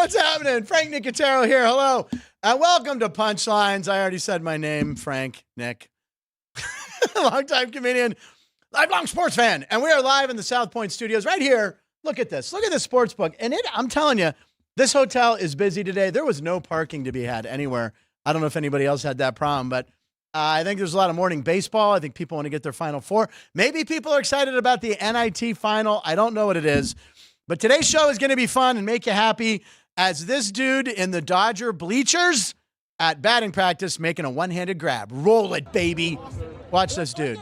What's happening? Frank Nicotero here. Hello. And welcome to Punchlines. I already said my name, Frank Nick. Longtime comedian, lifelong sports fan. And we are live in the South Point studios right here. Look at this. Look at this sports book. And I'm telling you, this hotel is busy today. There was no parking to be had anywhere. I don't know if anybody else had that problem, but I think there's a lot of morning baseball. I think people want to get their Final Four. Maybe people are excited about the NIT final. I don't know what it is. But today's show is going to be fun and make you happy as this dude in the Dodger bleachers at batting practice making a one-handed grab. Roll it, baby. Watch this dude.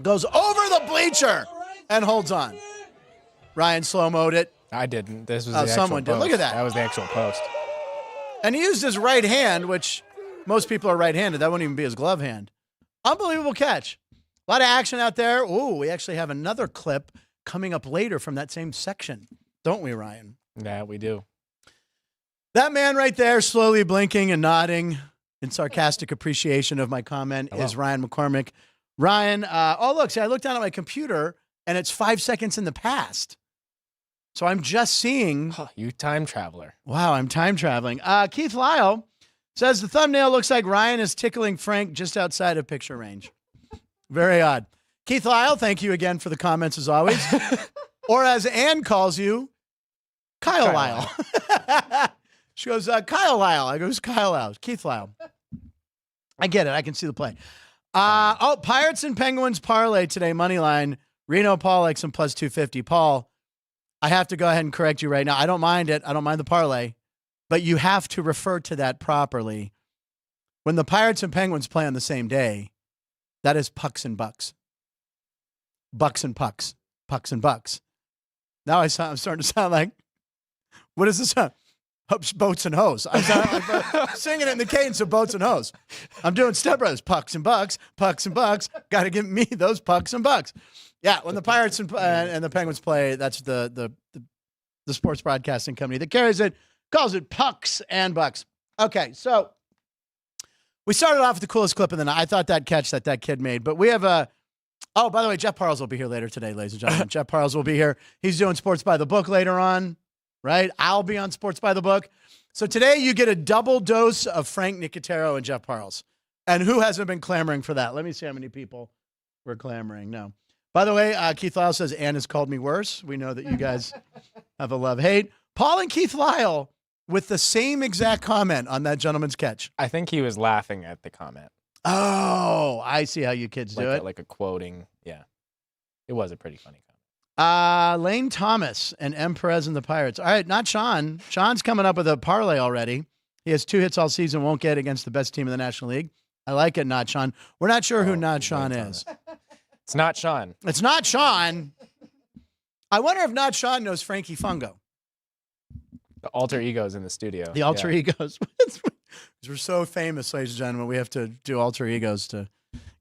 Goes over the bleacher and holds on. Ryan slow-moed it. I didn't. This was the actual someone post. did. Look at that. That was the actual post. And he used his right hand, which most people are right-handed. That wouldn't even be his glove hand. Unbelievable catch. A lot of action out there. Ooh, we actually have another clip coming up later from that same section. Don't we, Ryan? Yeah, we do. That man right there slowly blinking and nodding in sarcastic appreciation of my comment is Ryan McCormick. Ryan, look, see, I looked down at my computer, and it's 5 seconds in the past. So I'm just seeing. Oh, you time traveler. Wow, I'm time traveling. Keith Lyle says the thumbnail looks like Ryan is tickling Frank just outside of picture range. Very odd. Keith Lyle, thank you again for the comments as always. Or as Ann calls you, Kyle Lyle. She goes, Kyle Lyle. I go, who's Kyle Lyle? Keith Lyle. I get it. I can see the play. Pirates and Penguins parlay today, money line. Reno Paul likes some plus 250. Paul, I have to go ahead and correct you right now. I don't mind it. I don't mind the parlay. But you have to refer to that properly. When the Pirates and Penguins play on the same day, that is pucks and bucks. Bucks and pucks. Pucks and bucks. Now I'm starting to sound like, what is this? Boats and hoes. I'm singing it in the cadence of boats and hoes. I'm doing Step Brothers. Pucks and bucks. Pucks and bucks. Got to give me those pucks and bucks. Yeah, when the Pirates and the Penguins play, that's the sports broadcasting company that carries it, calls it pucks and bucks. Okay, so we started off with the coolest clip of the night. I thought that catch that kid made, but we have a. Oh, by the way, Jeff Parles will be here later today, ladies and gentlemen. Jeff Parles will be here. He's doing Sports by the Book later on, right? I'll be on Sports by the Book. So today you get a double dose of Frank Nicotero and Jeff Parles. And who hasn't been clamoring for that? Let me see how many people were clamoring. No. By the way, Keith Lyle says, Ann has called me worse. We know that you guys have a love-hate. Paul and Keith Lyle with the same exact comment on that gentleman's catch. I think he was laughing at the comment. Oh, I see how you kids do it. Like a quoting. Yeah. It was a pretty funny comment. Lane Thomas and M. Perez and the Pirates. All right, not Sean. Sean's coming up with a parlay already. He has 2 hits all season, won't get against the best team in the National League. I like it, not Sean. We're not sure who not Sean is. It's not Sean. It's not Sean. I wonder if not Sean knows Frankie Fungo. The alter egos in the studio. The alter egos. We're so famous, ladies and gentlemen. We have to do alter egos to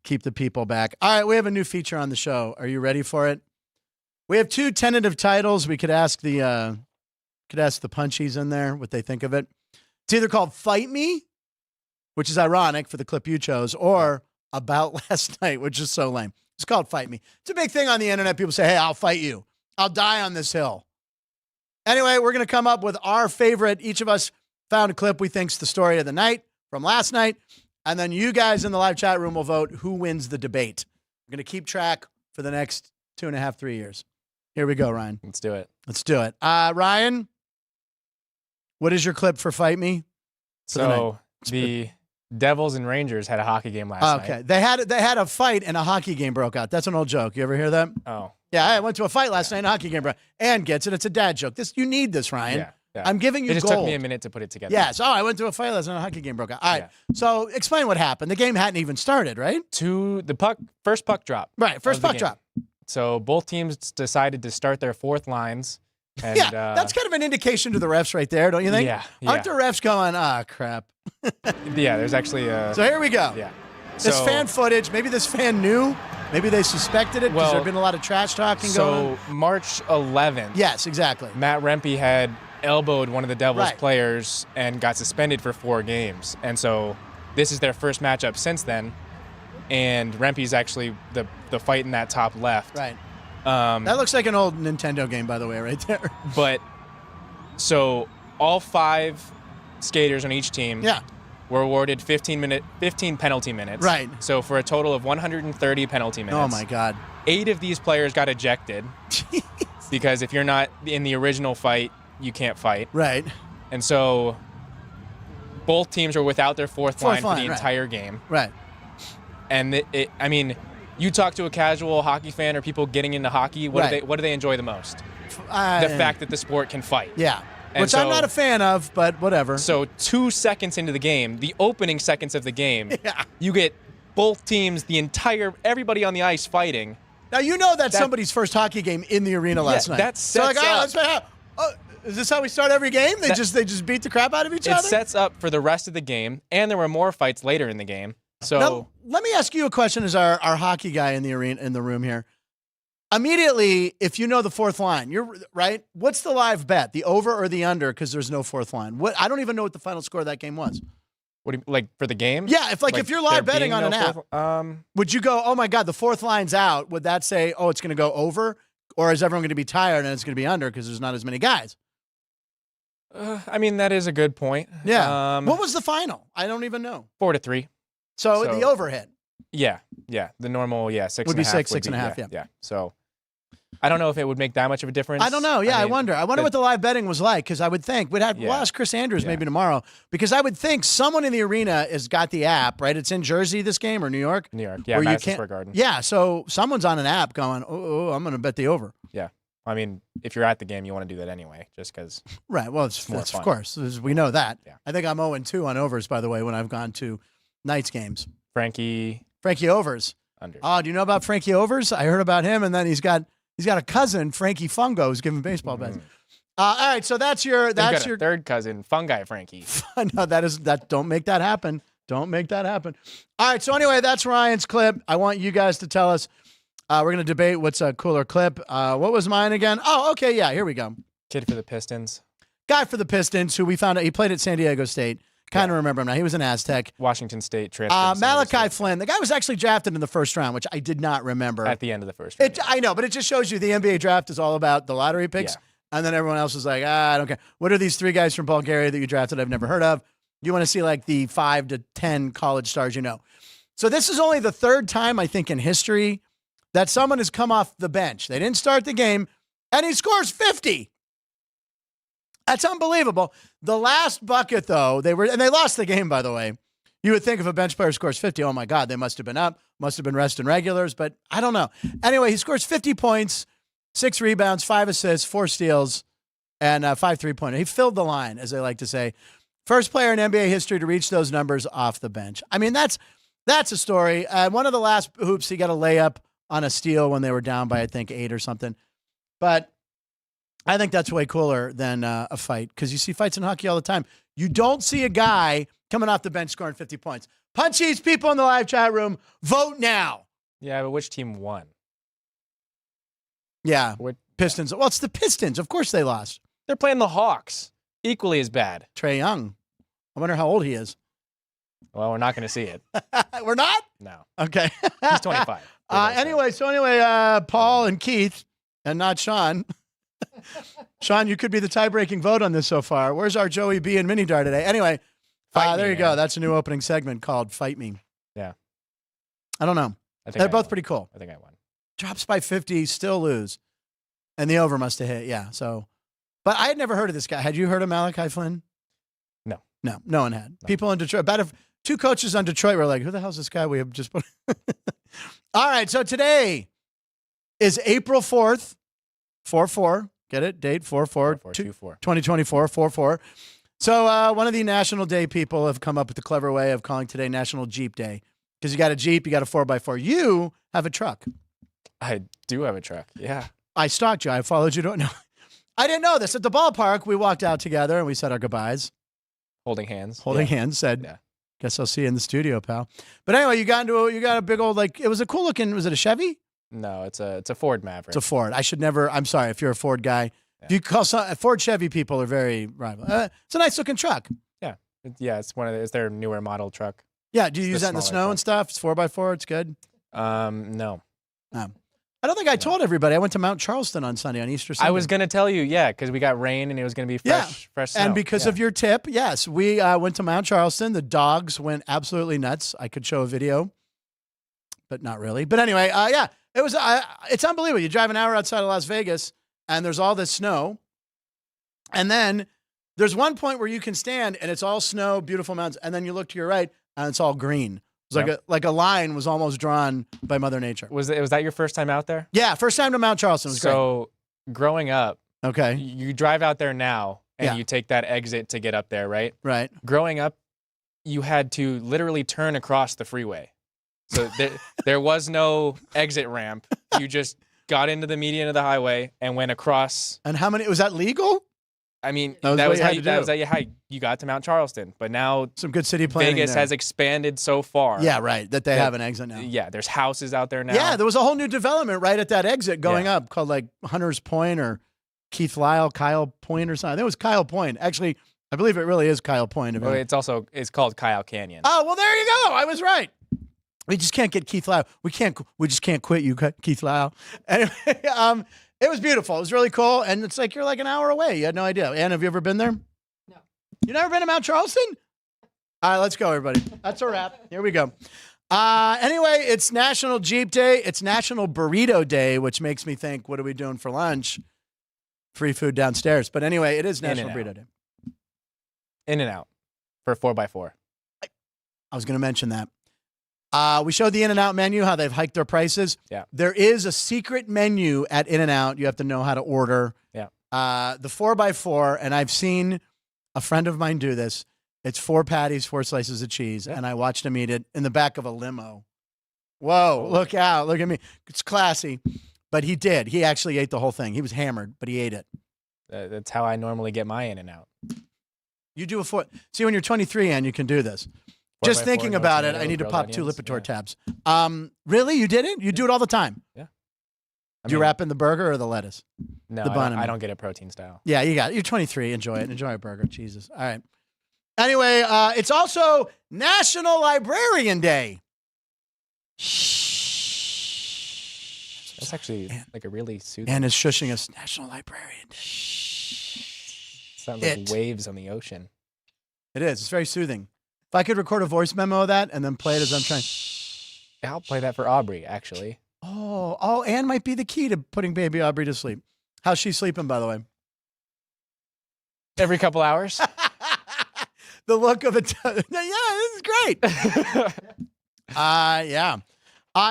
keep the people back. All right, we have a new feature on the show. Are you ready for it? We have 2 tentative titles. We could ask the punchies in there what they think of it. It's either called Fight Me, which is ironic for the clip you chose, or About Last Night, which is so lame. It's called Fight Me. It's a big thing on the internet. People say, hey, I'll fight you. I'll die on this hill. Anyway, we're going to come up with our favorite. Each of us found a clip we think's the story of the night from last night. And then you guys in the live chat room will vote who wins the debate. We're going to keep track for the next 2.5, 3 years. Here we go, Ryan. Let's do it. Let's do it. Ryan, what is your clip for Fight Me? So the Devils and Rangers had a hockey game last night. Okay. They had a fight and a hockey game broke out. That's an old joke. You ever hear that? Oh. Yeah, I went to a fight last night and a hockey game broke out. Ann gets it. It's a dad joke. You need this, Ryan. Yeah. I'm giving you It just gold. took me a minute to put it together. Yes. Oh, I went to a fight last night and a hockey game broke out. All right. Yeah. So explain what happened. The game hadn't even started, right? First puck drop. Right. First puck drop. So both teams decided to start their fourth lines. And, that's kind of an indication to the refs right there, don't you think? Yeah. Aren't the refs going, crap? Yeah, there's actually So here we go. Yeah. This fan footage, maybe this fan knew, maybe they suspected it because there had been a lot of trash talking going on. So March 11th. Yes, exactly. Matt Rempe had elbowed one of the Devils players and got suspended for 4 games. And so this is their first matchup since then. And Rempe's actually the fight in that top left. Right. That looks like an old Nintendo game, by the way, right there. But so all 5 skaters on each team were awarded 15 penalty minutes. Right. So for a total of 130 penalty minutes. Oh, my God. 8 of these players got ejected because if you're not in the original fight, you can't fight. Right. And so both teams were without their fourth line for the entire game. Right. And I mean, you talk to a casual hockey fan or people getting into hockey, what do they enjoy the most? The fact that the sport can fight. Yeah. And which I'm not a fan of, but whatever. So 2 seconds into the game, the opening seconds of the game, you get both teams, everybody on the ice fighting. Now, you know that's somebody's first hockey game in the arena last night. That sets up. Is this how we start every game? They just beat the crap out of each other? It sets up for the rest of the game, and there were more fights later in the game. So now, let me ask you a question as our hockey guy in the arena in the room here. Immediately, if you know the fourth line, you're right. What's the live bet? The over or the under? Because there's no fourth line. I don't even know what the final score of that game was. What do you like for the game? Yeah, if you're live betting on an app, would you go, oh my God, the fourth line's out? Would that say, oh, it's going to go over, or is everyone going to be tired and it's going to be under because there's not as many guys? I mean, that is a good point. Yeah. What was the final? I don't even know. 4-3. So the overhead. Yeah. The normal, 6 would be 6.5 6.5. Yeah. So I don't know if it would make that much of a difference. I don't know. Yeah, I wonder. I wonder what the live betting was like, because I would think we'll ask Chris Andrews maybe tomorrow, because I would think someone in the arena has got the app, right? It's in Jersey, this game, or New York? New York, yeah, Madison Square Garden. Yeah, so someone's on an app going, I'm going to bet the over. Yeah. I mean, if you're at the game, you want to do that anyway, just because. Right. Well, it's more fun. Of course. We know that. Yeah. I think I'm 0-2 on overs, by the way, when I've gone to Knights games. Frankie overs. Under. Oh, do you know about Frankie overs? I heard about him, and then he's got a cousin, Frankie Fungo, who's giving baseball bets. All right, so that's your third cousin, Fungi Frankie. No, don't make that happen. Don't make that happen. All right, so anyway, that's Ryan's clip. I want you guys to tell us. We're going to debate what's a cooler clip. What was mine again? Oh, okay, yeah, here we go. Kid for the Pistons. Guy for the Pistons, who we found out he played at San Diego State. Kind of remember him now. He was an Aztec. Washington State transfer. Malachi Flynn. The guy was actually drafted in the first round, which I did not remember. At the end of the first round. I know, but it just shows you the NBA draft is all about the lottery picks. Yeah. And then everyone else is like, I don't care. What are these 3 guys from Bulgaria that you drafted I've never heard of? You want to see like the 5 to 10 college stars you know. So this is only the 3rd time, I think, in history that someone has come off the bench. They didn't start the game, and he scores 50. That's unbelievable. The last bucket, though, they lost the game, by the way. You would think if a bench player scores 50, oh my God, they must have been up, must have been resting regulars, but I don't know. Anyway, he scores 50 points, 6 rebounds, 5 assists, 4 steals, and 5 3-pointers. He filled the line, as they like to say. First player in NBA history to reach those numbers off the bench. I mean, that's a story. One of the last hoops, he got a layup on a steal when they were down by, I think, 8 or something. But I think that's way cooler than a fight, because you see fights in hockey all the time. You don't see a guy coming off the bench scoring 50 points. Punchies, people in the live chat room, vote now. Yeah, but which team won? Yeah, Pistons. Well, it's the Pistons. Of course they lost. They're playing the Hawks. Equally as bad. Trae Young. I wonder how old he is. Well, we're not going to see it. We're not? No. Okay. He's 25. Anyway, Paul and Keith, and not Sean. Sean, you could be the tie-breaking vote on this so far. Where's our Joey B and Mini Dar today? Anyway, there you go. That's a new opening segment called Fight Me. Yeah. I don't know. They're both pretty cool. I think I won. Drops by 50, still lose. And the over must have hit, yeah. So, but I had never heard of this guy. Had you heard of Malachi Flynn? No. No one had. No. People in Detroit, 2 coaches on Detroit were like, who the hell's this guy we have just put? All right, so today is April 4th, 4-4. Get it? Date 4-4, 2024, 4-4. So one of the National Day people have come up with the clever way of calling today National Jeep Day, because you got a Jeep, you got a 4x4. You have a truck. I do have a truck, yeah. I stalked you. I followed you. No, I didn't know this. At the ballpark, we walked out together and we said our goodbyes. Holding hands. Said, guess I'll see you in the studio, pal. But anyway, you got a big old, it was a cool looking, was it a Chevy? No, it's a Ford Maverick. It's a Ford. I'm sorry if you're a Ford guy. Yeah. If you call Ford Chevy people are very rival. It's a nice looking truck. Yeah. It's their newer model truck. Yeah. Do you use that in the snow and stuff? It's 4x4. It's good. No. I don't think I told everybody. I went to Mount Charleston on Sunday, on Easter Sunday. I was going to tell you, because we got rain and it was going to be fresh snow. And because of your tip, yes, we went to Mount Charleston. The dogs went absolutely nuts. I could show a video, but not really. But anyway, it was. It's unbelievable. You drive an hour outside of Las Vegas, and there's all this snow, and then there's one point where you can stand, and it's all snow, beautiful mountains, and then you look to your right, and it's all green. It's like a line was almost drawn by Mother Nature. Was that your first time out there? Yeah, first time to Mount Charleston. It was great. So growing up, okay, you drive out there now, and you take that exit to get up there, right? Right. Growing up, you had to literally turn across the freeway. So there was no exit ramp. You just got into the median of the highway and went across. And how many? Was that legal? I mean, that was how you got to Mount Charleston. But now some good city planning. Vegas has expanded so far. Yeah, right. That they have an exit now. Yeah, there's houses out there now. Yeah, there was a whole new development right at that exit going up called like Hunter's Point or Kyle Point or something. I think it was Kyle Point. Actually, I believe it really is Kyle Point. Well, it's called Kyle Canyon. Oh, well, there you go. I was right. We just can't get Keith Lyle. We just can't quit you, Keith Lyle. Anyway, it was beautiful. It was really cool. And it's like you're like an hour away. You had no idea. Ann, have you ever been there? No. You never been to Mount Charleston? All right, let's go, everybody. That's a wrap. Here we go. Anyway, it's National Jeep Day. It's National Burrito Day, which makes me think, what are we doing for lunch? Free food downstairs. But anyway, it is National Burrito Day. In-N-Out for 4x4. I was going to mention that. We showed the In-N-Out menu, how they've hiked their prices. Yeah. There is a secret menu at In-N-Out. You have to know how to order. Yeah. The 4x4, and I've seen a friend of mine do this. It's 4 patties, 4 slices of cheese, and I watched him eat it in the back of a limo. Whoa, look out. Look at me. It's classy. But he did. He actually ate the whole thing. He was hammered, but he ate it. That's how I normally get my In-N-Out. You do a 4. See, when you're 23 and you can do this. Just thinking about it, I need to pop 2 Lipitor tabs. Really? You did it? You do it all the time? Yeah. Do you wrap in the burger or the lettuce? No, the bun, I don't get it protein style. Yeah, you got it. You're 23. Enjoy it. Enjoy a burger. Jesus. All right. Anyway, it's also National Librarian Day. Shh. That's actually like a really soothing. Ann is shushing us. National Librarian Day. Sounds like waves on the ocean. It is. It's very soothing. If I could record a voice memo of that and then play it as I'm trying. I'll play that for Aubrey, actually. Oh, Ann might be the key to putting baby Aubrey to sleep. How's she sleeping, by the way? Every couple hours. The look of it. Yeah, this is great. Yeah.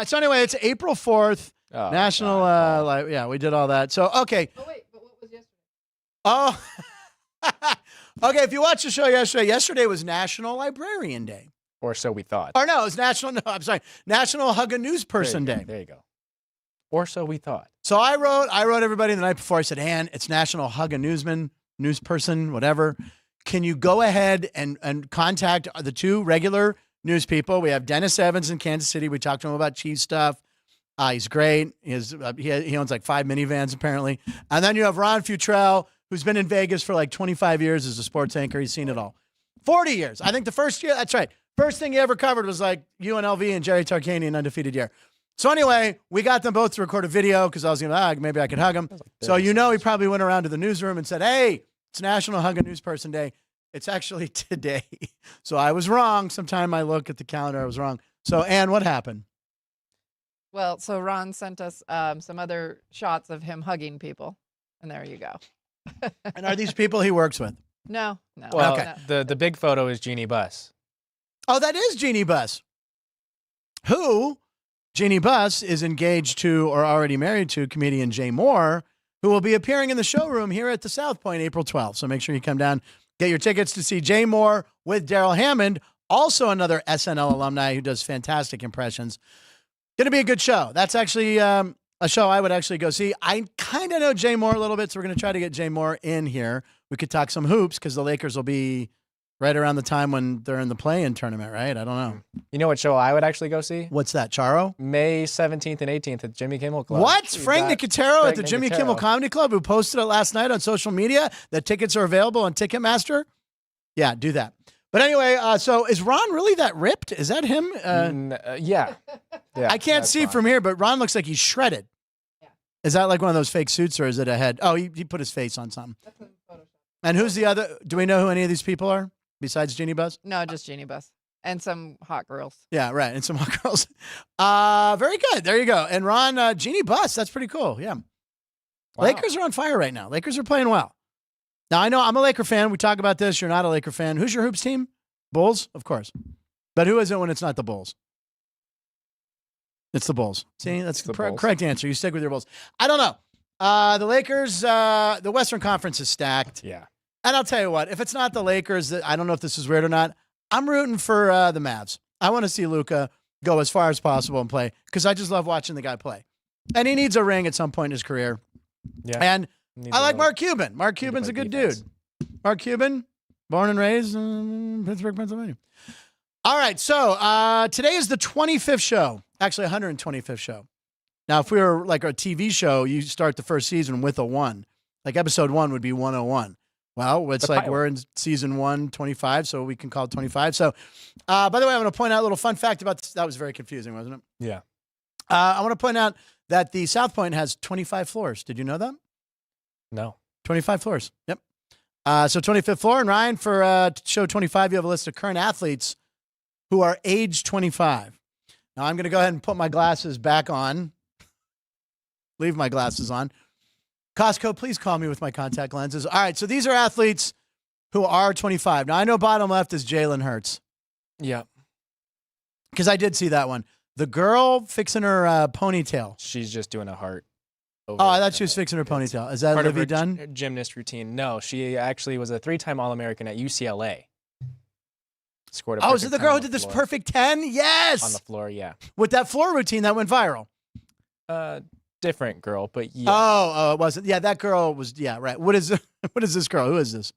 So anyway, it's April 4th. Oh, National, yeah, we did all that. So, okay. Oh, wait, but what was yesterday? Oh, okay. If you watched the show yesterday was National Librarian Day. Or so we thought. Or no, it was National Hug a News Person Day. There you go. Or so we thought. So I wrote everybody the night before. I said, Ann, it's National Hug a Newsman, news person, whatever. Can you go ahead and contact the 2 regular news people? We have Dennis Evans in Kansas City. We talked to him about Chiefs stuff. He's great. He owns like 5 minivans apparently. And then you have Ron Futrell, who's been in Vegas for like 25 years as a sports anchor. He's seen it all. 40 years. I think the first year, that's right. First thing he ever covered was like UNLV and Jerry Tarkanian undefeated year. So anyway, we got them both to record a video because I was going to, maybe I could hug him. So he probably went around to the newsroom and said, hey, it's National Hug a News Person Day. It's actually today. So I was wrong. Sometime I look at the calendar, I was wrong. So Ann, what happened? Well, so Ron sent us some other shots of him hugging people. And there you go. And are these people he works with? No. Well, okay. The big photo is Jeannie Buss. Oh, that is Jeannie Buss. Who, Jeannie Buss, is engaged to or already married to comedian Jay Moore, who will be appearing in the showroom here at the South Point April 12th. So make sure you come down, get your tickets to see Jay Moore with Daryl Hammond, also another SNL alumni who does fantastic impressions. Going to be a good show. That's actually a show I would actually go see. I kind of know Jay Moore a little bit, so we're going to try to get Jay Moore in here. We could talk some hoops because the Lakers will be right around the time when they're in the play-in tournament, right? I don't know. You know what show I would actually go see? What's that, Charo? May 17th and 18th at Jimmy Kimmel Club. What? Frank Nicotero at the Jimmy Kimmel Comedy Club, who posted it last night on social media that tickets are available on Ticketmaster? Yeah, do that. But anyway, so is Ron really that ripped? Is that him? Yeah. I can't see from here, but Ron looks like he's shredded. Is that like one of those fake suits, or is it a head? Oh, he put his face on something. That's in Photoshop. And who's the other? Do we know who any of these people are besides Jeannie Buss? No, just Jeannie Buss and some hot girls. Yeah, right. And some hot girls. Very good. There you go. And Ron, Jeannie Buss. That's pretty cool. Yeah. Wow. Lakers are on fire right now. Lakers are playing well. Now, I know I'm a Laker fan. We talk about this. You're not a Laker fan. Who's your hoops team? Bulls? Of course. But who is it when it's not the Bulls? It's the Bulls. See, that's the correct answer. You stick with your Bulls. I don't know. The Lakers, the Western Conference is stacked. Yeah. And I'll tell you what, if it's not the Lakers, I don't know if this is weird or not, I'm rooting for the Mavs. I want to see Luka go as far as possible and play because I just love watching the guy play. And he needs a ring at some point in his career. Yeah. And I like Mark Cuban. Mark Cuban's a good dude. Mark Cuban, born and raised in Pittsburgh, Pennsylvania. All right, so today is the 25th show, actually 125th show. Now, if we were like a TV show, you start the first season with a 1. Like episode 1 would be 101. Well, it's like we're in season 125, so we can call it 25. So, by the way, I want to point out a little fun fact about this. That was very confusing, wasn't it? Yeah. I want to point out that the South Point has 25 floors. Did you know that? No. 25 floors. Yep. So 25th floor. And Ryan, for show 25, you have a list of current athletes who are age 25. Now, I'm going to go ahead and put my glasses back on. Leave my glasses on. Costco, please call me with my contact lenses. All right, so these are athletes who are 25. Now, I know bottom left is Jalen Hurts. Yeah. Because I did see that one. The girl fixing her ponytail. She's just doing a heart. Oh, I thought she was fixing her ponytail. Is that part Olivia of her Dunn? Gymnast routine. No, she actually was a 3-time All-American at UCLA. Scored a Oh, is it the girl who did this perfect 10? Yes. On the floor, yeah. With that floor routine that went viral. Different girl, but yeah. Oh, it wasn't. Yeah, that girl was, yeah, right. What is this girl? Who is this?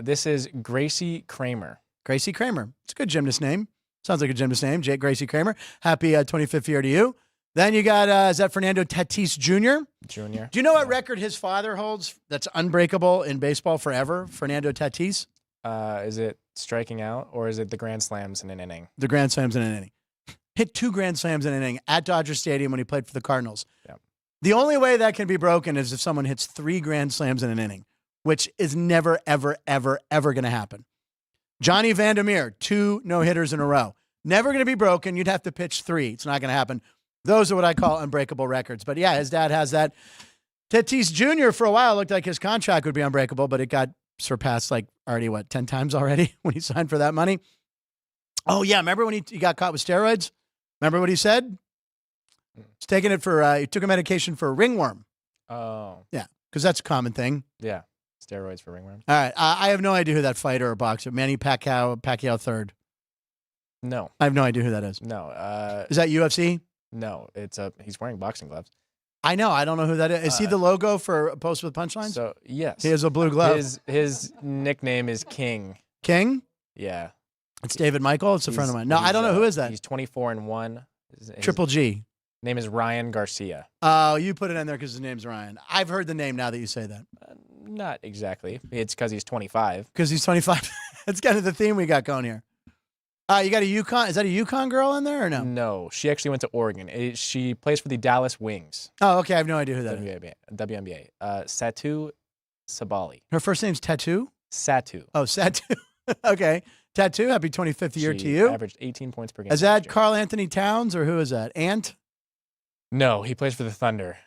This is Gracie Kramer. Gracie Kramer. It's a good gymnast name. Sounds like a gymnast name. Gracie Kramer. Happy 25th year to you. Then you got, is that Fernando Tatis Jr.? Junior. Do you know what record his father holds that's unbreakable in baseball forever? Fernando Tatis? Is it striking out or is it the grand slams in an inning? The grand slams in an inning. Hit 2 grand slams in an inning at Dodger Stadium when he played for the Cardinals. Yeah. The only way that can be broken is if someone hits 3 grand slams in an inning, which is never, ever, ever, ever going to happen. Johnny Vandermeer, 2 no-hitters in a row. Never going to be broken. You'd have to pitch 3. It's not going to happen. Those are what I call unbreakable records. But yeah, his dad has that. Tatis Jr. for a while looked like his contract would be unbreakable, but it got surpassed like already, 10 times already when he signed for that money? Oh, yeah. Remember when he got caught with steroids? Remember what he said? He's taking it for, he took a medication for ringworm. Oh. Yeah, because that's a common thing. Yeah. Steroids for ringworm. All right. I have no idea who that fighter or boxer, Manny Pacquiao third. No. I have no idea who that is. No. Is that UFC? No. He's wearing boxing gloves. I know. I don't know who that is. Is he the logo for Post with Punchlines? So, yes. He has a blue glove. His nickname is King. King? Yeah. It's David Michael. It's a friend of mine. No, I don't know. Who is that? He's 24-1. Triple G. Name is Ryan Garcia. Oh, you put it in there because his name's Ryan. I've heard the name now that you say that. Not exactly. It's because he's 25. Because he's 25. That's kind of the theme we got going here. You got a UConn. Is that a UConn girl in there or no? No, she actually went to Oregon. She plays for the Dallas Wings. Oh, okay. I have no idea who that is. WNBA. Satu Sabali. Her first name's Tattoo? Satu. Oh, Satu. Okay. Tattoo. Happy 25th year to you. Averaged 18 points per game. Is that Karl Anthony Towns or who is that? Ant? No, he plays for the Thunder.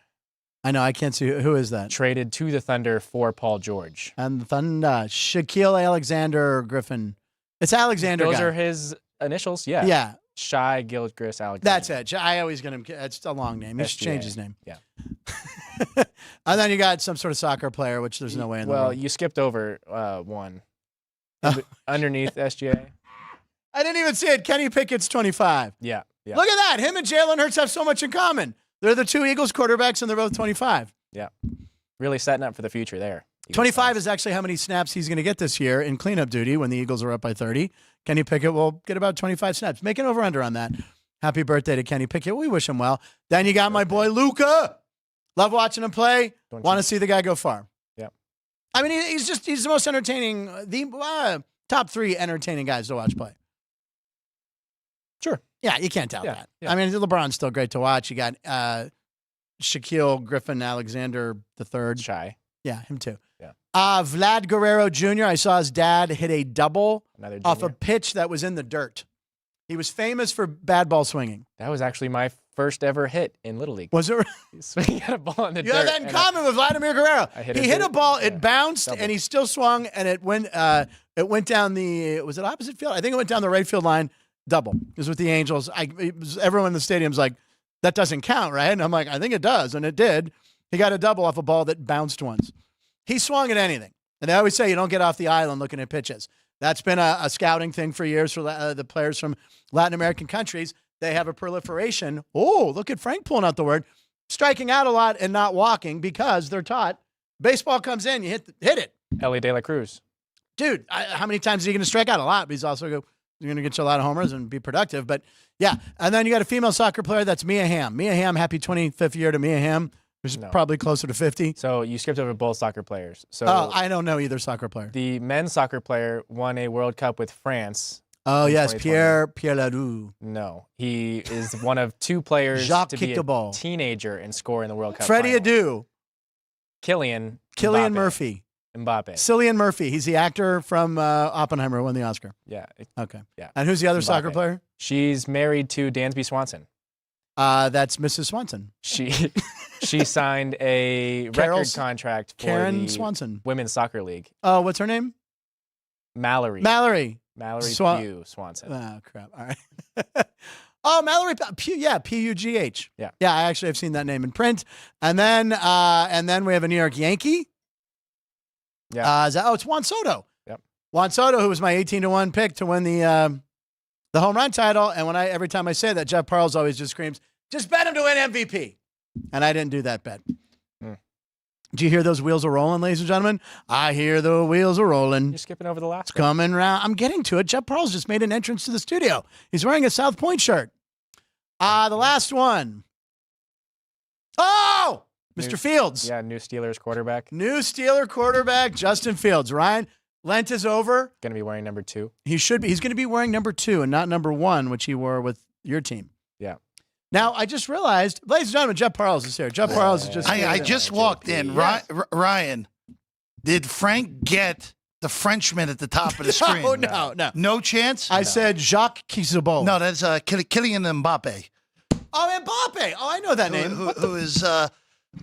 I know. I can't see. Who is that? Traded to the Thunder for Paul George. And the Thunder. Shaquille Alexander Griffin. It's Alexander. Those are his initials. Yeah. Yeah. Shai Gilgeous Alexander. That's it. I always get him. It's a long name. He should change his name. Yeah. And then you got some sort of soccer player, which there's no way in the world. Well, you skipped over one. Underneath SGA. I didn't even see it. Kenny Pickett's 25. Yeah. Yeah. Look at that. Him and Jalen Hurts have so much in common. They're the 2 Eagles quarterbacks, and they're both 25. Yeah. Really setting up for the future there. 25 is actually how many snaps he's going to get this year in cleanup duty when the Eagles are up by 30. Kenny Pickett will get about 25 snaps. Make an over-under on that. Happy birthday to Kenny Pickett. We wish him well. Then you got my boy Luka. Love watching him play. Want to see the guy go far. Yeah. I mean, he's the most entertaining, the top 3 entertaining guys to watch play. Sure. Yeah, you can't doubt that. Yeah. I mean, LeBron's still great to watch. You got Shaquille Griffin Alexander III. Shy. Yeah, him too. Yeah. Vlad Guerrero Jr., I saw his dad hit a double Another off a junior. pitch that was in the dirt. He was famous for bad ball swinging. That was actually my first ever hit in Little League. Was it? Swinging at a ball in the You dirt. have that in common with Vladimir Guerrero. He hit a ball, it bounced, double. and he still swung, and it went down the, was it opposite field? I think it went down the right field line, double. It was with the Angels. Everyone in the stadium's like, that doesn't count, right? And I'm like, I think it does, and it did. He got a double off a ball that bounced once. He swung at anything. And they always say you don't get off the island looking at pitches. That's been a scouting thing for years for the players from Latin American countries. They have a proliferation. Oh, look at Frank pulling out the word. Striking out a lot and not walking because they're taught baseball comes in, you hit it. Ellie De La Cruz. Dude, how many times are you going to strike out? A lot, but he's also going to get you a lot of homers and be productive. But yeah, and then you got a female soccer player. That's Mia Hamm. Mia Hamm, happy 25th year to Mia Hamm. Who's probably closer to 50. So you skipped over both soccer players. So I don't know either soccer player. The men's soccer player won a World Cup with France. Oh, yes, Pierre Leroux. No, he is one of two players Jacques to kicked be the a ball. teenager and score in the World Cup Freddie final. Adu. Cillian Murphy. Mbappe. Cillian Murphy. He's the actor from Oppenheimer who won the Oscar. Yeah. Okay. Yeah. And who's the other Mbappe. soccer player? She's married to Dansby Swanson. That's Mrs. Swanson. She signed a record contract for Karen the Swanson. Women's Soccer League. Oh, what's her name? Mallory Pugh Swanson. Oh, crap. All right. Oh, Mallory Pugh. Yeah, P-U-G-H. Yeah. Yeah, I actually have seen that name in print. And then we have a New York Yankee. Yeah. It's Juan Soto. Yep. Juan Soto, who was my 18-1 pick to win the home run title. And every time I say that, Jeff Parles always just screams, just bet him to win MVP. And I didn't do that bet. Do you hear those wheels are rolling, ladies and gentlemen? I hear the wheels are rolling. You're skipping over the last one. Coming round. I'm getting to it. Jeff Parles just made an entrance to the studio. He's wearing a South Point shirt. The last one. Oh! Mr. Fields. Yeah, new Steelers quarterback. New Steeler quarterback, Justin Fields. Ryan, Lent is over. Going to be wearing number 2. He should be. He's going to be wearing number 2 and not number 1, which he wore with your team. Yeah. Now, I just realized, ladies and gentlemen, Jeff Parles is here. Jeff Parles is just I just walked in. Yes. Ryan, did Frank get the Frenchman at the top of the screen? No. No chance? I said Jacques Kizabo. No, that's Kylian Mbappe. Oh, Mbappe. Oh, I know that name. Who is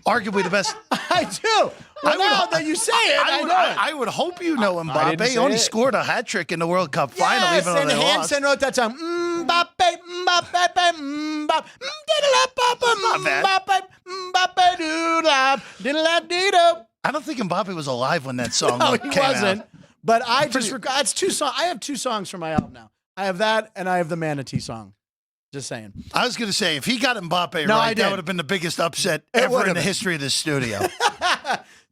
arguably the best. I do. Well, now that you say it, I know it. I would hope you know didn't Mbappe. He say only it. scored a hat trick in the World Cup final, Yes, even though and they lost. Hansen wrote that song. Mbappe, Mbappe, Mbappe, Mbappe, Mbappe, doodle, I don't think Mbappe was alive when that song No, came he wasn't. out. But I just forgot. It's 2 songs. I have 2 songs from my album now. I have that, and I have the Manatee song. Just saying. I was going to say, if he got Mbappe No, I right, did. that would have been the biggest upset It ever would in have the been. history of this studio.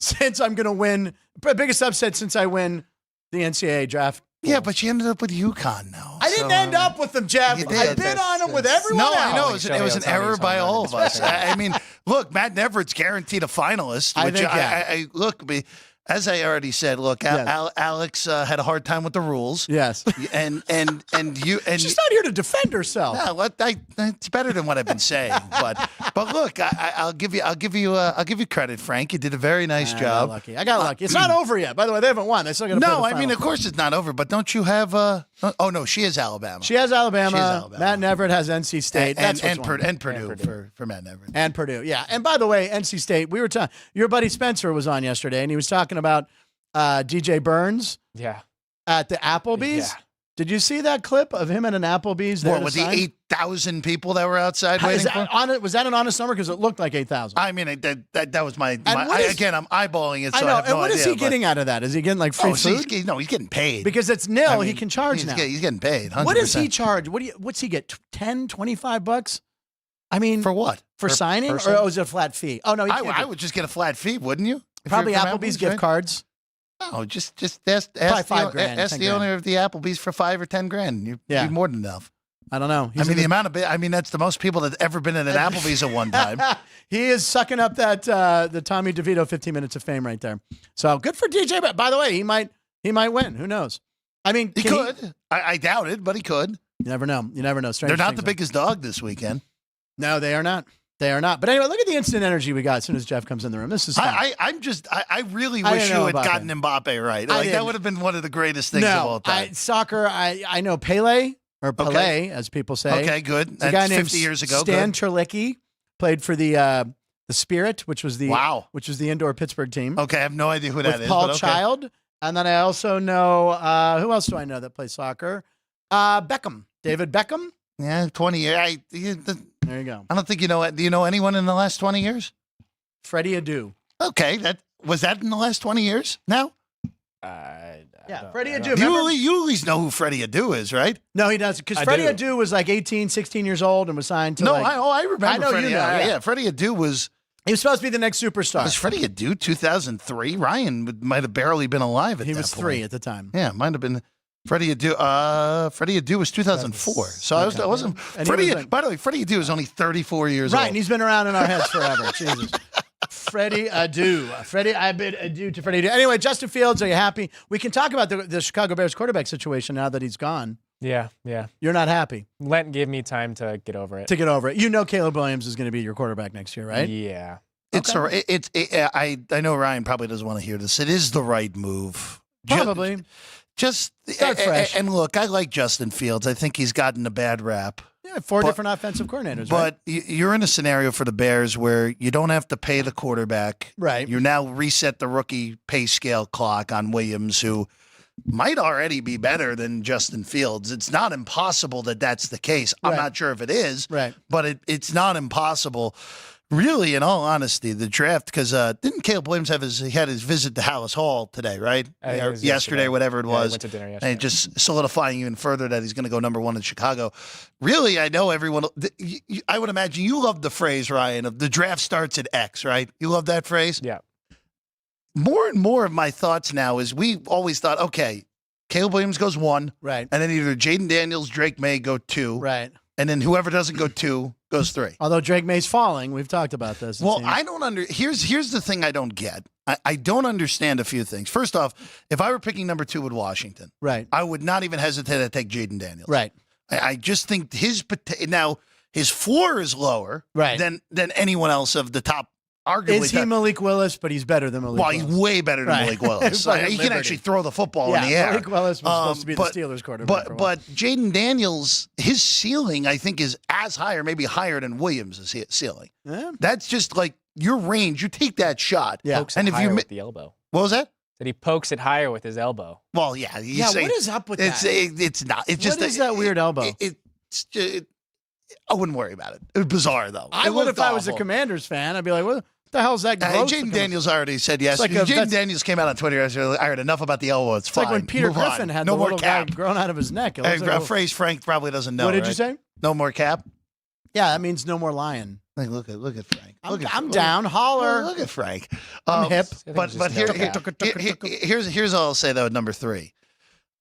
Since I'm going to win, biggest upset since I win the NCAA draft. Yeah, but you ended up with UConn now. I didn't end up with them, Jeff. You did. I bid on them with everyone No, else. I know. Show It me was an Otani's error by home run all of us. I mean, look, Matt Nevertte's guaranteed a finalist. I Which think, yeah. I look, as I already said, look, Yes. Alex had a hard time with the rules. Yes. And you and She's not here to defend herself. yeah, it's better than what I've been saying. But look, I'll give you credit, Frank. You did a very nice job. I got lucky. It's not over yet. By the way, they haven't won. They still got to play the No, I mean, Final of course it's not over. But don't you have? Oh no, she is Alabama. She has Alabama. She has Alabama. Matt Neverett has NC State. and That's what's won. Purdue for Matt Neverett. And Purdue. Yeah. And by the way, NC State. We were talking. Your buddy Spencer was on yesterday, and he was talking about DJ Burns Yeah. at the Applebee's. Yeah. Did you see that clip of him at an Applebee's? There What to with the sign? 8,000 people that were outside Is waiting that for? was that an honest number? Because it looked like 8,000. I mean, that was my. what is- Again, I'm eyeballing it. So I know. I have and no what is idea, he getting out of that? Is he getting like free Oh, so food? he's getting paid. Because it's nil. I mean, he can charge he's now. He's getting paid. 100%. What does he charge? What's he get? 10, 25 bucks? I mean, For what? For signing, person? or is it a flat fee? Oh no, he can't I do- would just get a flat fee, wouldn't you? If probably you're from Applebee's gift right? cards. No, just ask $5,000, ask 10 the grand. owner of the Applebee's for $5 or $10 grand. You'd be more than enough. I don't know. I mean, that's the most people that ever been in an Applebee's at one time. He is sucking up that the Tommy DeVito 15 minutes of fame right there. So good for DJ. But by the way, he might win. Who knows? I mean, He could. I doubt it, but he could. You never know. You never know. Stranger They're not things the biggest dog this weekend. No, they are not. They are not. But anyway, look at the instant energy we got as soon as Jeff comes in the room. This is fun. I really I wish didn't you know had Mbappe. gotten Mbappe right. I Like, that didn't. would have been one of the greatest things of all time. Soccer, I know Pele, or Pelé, Okay. as people say. Okay, good. It's a guy That's named 50 years ago. Stan Good. Terlicki, played for the Spirit, which was the indoor Pittsburgh team. Okay, I have no idea who that with is. Paul but okay. Child. And then I also know, who else do I know that plays soccer? Beckham. David Beckham. Yeah, 20 years. There you go. I don't think you know it. Do you know anyone in the last 20 years? Freddie Adu. Okay, was that in the last 20 years? Now? Yeah, Freddie Adu. You at least know who Freddie Adu is, right? No, he doesn't. Because I Freddie do. Adu was like 18, 16 years old and was signed to I remember I know Freddie. you know, yeah. Freddie Adu was supposed to be the next superstar. Was Freddie Adu 2003? Ryan might have barely been alive at that He was point. 3 at the time. Yeah, might have been Freddie Adu. Freddie Adu was 2004. So I wasn't. And he Freddie. was like- By the way, Freddie Adu is only 34 years Right, old. and he's been around in our heads forever. Jesus. Freddie Adu. I bid adieu to Freddie Adu. Anyway, Justin Fields, are you happy? We can talk about the Chicago Bears quarterback situation now that he's gone. Yeah. You're not happy Lent gave me time to get over it. to get over it. You know Caleb Williams is going to be your quarterback next year, right? Yeah. I know Ryan probably doesn't want to hear this. It is the right move. Probably. Just Start fresh. And look, I like Justin Fields. I think he's gotten a bad rap. Yeah, 4 different offensive coordinators, But you're in a scenario for the Bears where you don't have to pay the quarterback. Right. You now reset the rookie pay scale clock on Williams, who might already be better than Justin Fields. It's not impossible that that's the case. I'm Right. not sure if it is, Right. but it's not impossible. Really, in all honesty, the draft, because didn't Caleb Williams he had his visit to Hallis Hall today, right? I think it Or was yesterday, whatever it Yeah, was. we went to dinner yesterday. And just solidifying even further that he's going to go number 1 in Chicago. Really, I know everyone. I would imagine you love the phrase, Ryan, of the draft starts at X, right? You love that phrase? Yeah. More and more of my thoughts now is we always thought, okay, Caleb Williams goes 1, Right. and then either Jaden Daniels, Drake May go 2, Right. and then whoever doesn't go 2 goes 3. Although Drake May's falling, we've talked about this. it Well, seems. I don't here's the thing I don't get. I don't understand a few things. First off, if I were picking number 2 with Washington, Right. I would not even hesitate to take Jaden Daniels. Right. I just think his floor is lower Right. than anyone else of the top. Arguably, Is he Malik Willis? But he's better than Malik well, Willis. he's way better than Right. Malik Willis. Right, He can Liberty. actually throw the football Yeah, in the air. Malik Willis was supposed to be but- the Steelers quarterback. for a while. But Jaden Daniels, his ceiling, I think, is as high or maybe higher than Williams' ceiling. Yeah. That's just like your range. You take that shot. Yeah. Pokes And it if higher you with the elbow. What was that? That he pokes it higher with his elbow. Well, yeah. You Yeah, say, what is up with it's that? it's not. It's just What is that weird elbow? I wouldn't worry about it. It was bizarre though. I It would looked if I was a awful. Commanders fan. I'd be like, what the hell is that? gross Jaden looking- Daniels already said yes. like a- Jaden that's- Daniels came out on Twitter yesterday. I heard enough about the elbow. It's It's fine. like when Peter Move on. Griffin had no the more little guy cap. grown out of his neck. It looks like A a- phrase Frank probably doesn't know. what did you right? say? No more cap. Yeah, that means no more lion. Like, look at Frank. I'm down. Holler. Look at Frank. I'm hip. I think But it's but just here's all I'll say though. At number 3,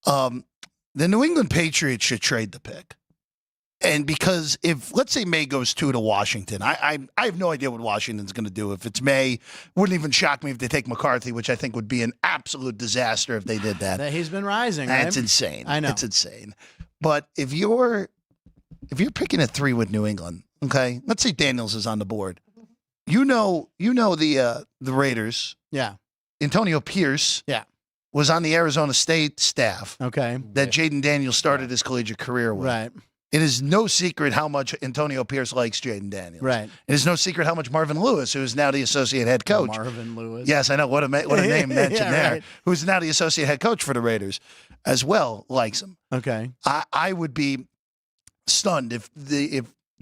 the New England Patriots should trade the pick. And because if, let's say, May goes 2 to Washington, I have no idea what Washington's going to do. If it's May, wouldn't even shock me if they take McCarthy, which I think would be an absolute disaster if they did that. That he's been rising. Right? That's insane. I know. It's insane. But if you're picking at 3 with New England, okay, let's say Daniels is on the board. You know the Raiders. Yeah. Antonio Pierce. Yeah. Was on the Arizona State staff Okay. that Jaden Daniels started his collegiate career with. Right. It is no secret how much Antonio Pierce likes Jaden Daniels. Right. It is no secret how much Marvin Lewis, who is now the associate head coach. Marvin Lewis. Yes, I know. What a name mentioned Yeah, there. right. Who's now the associate head coach for the Raiders as well, likes him. Okay. I would be stunned if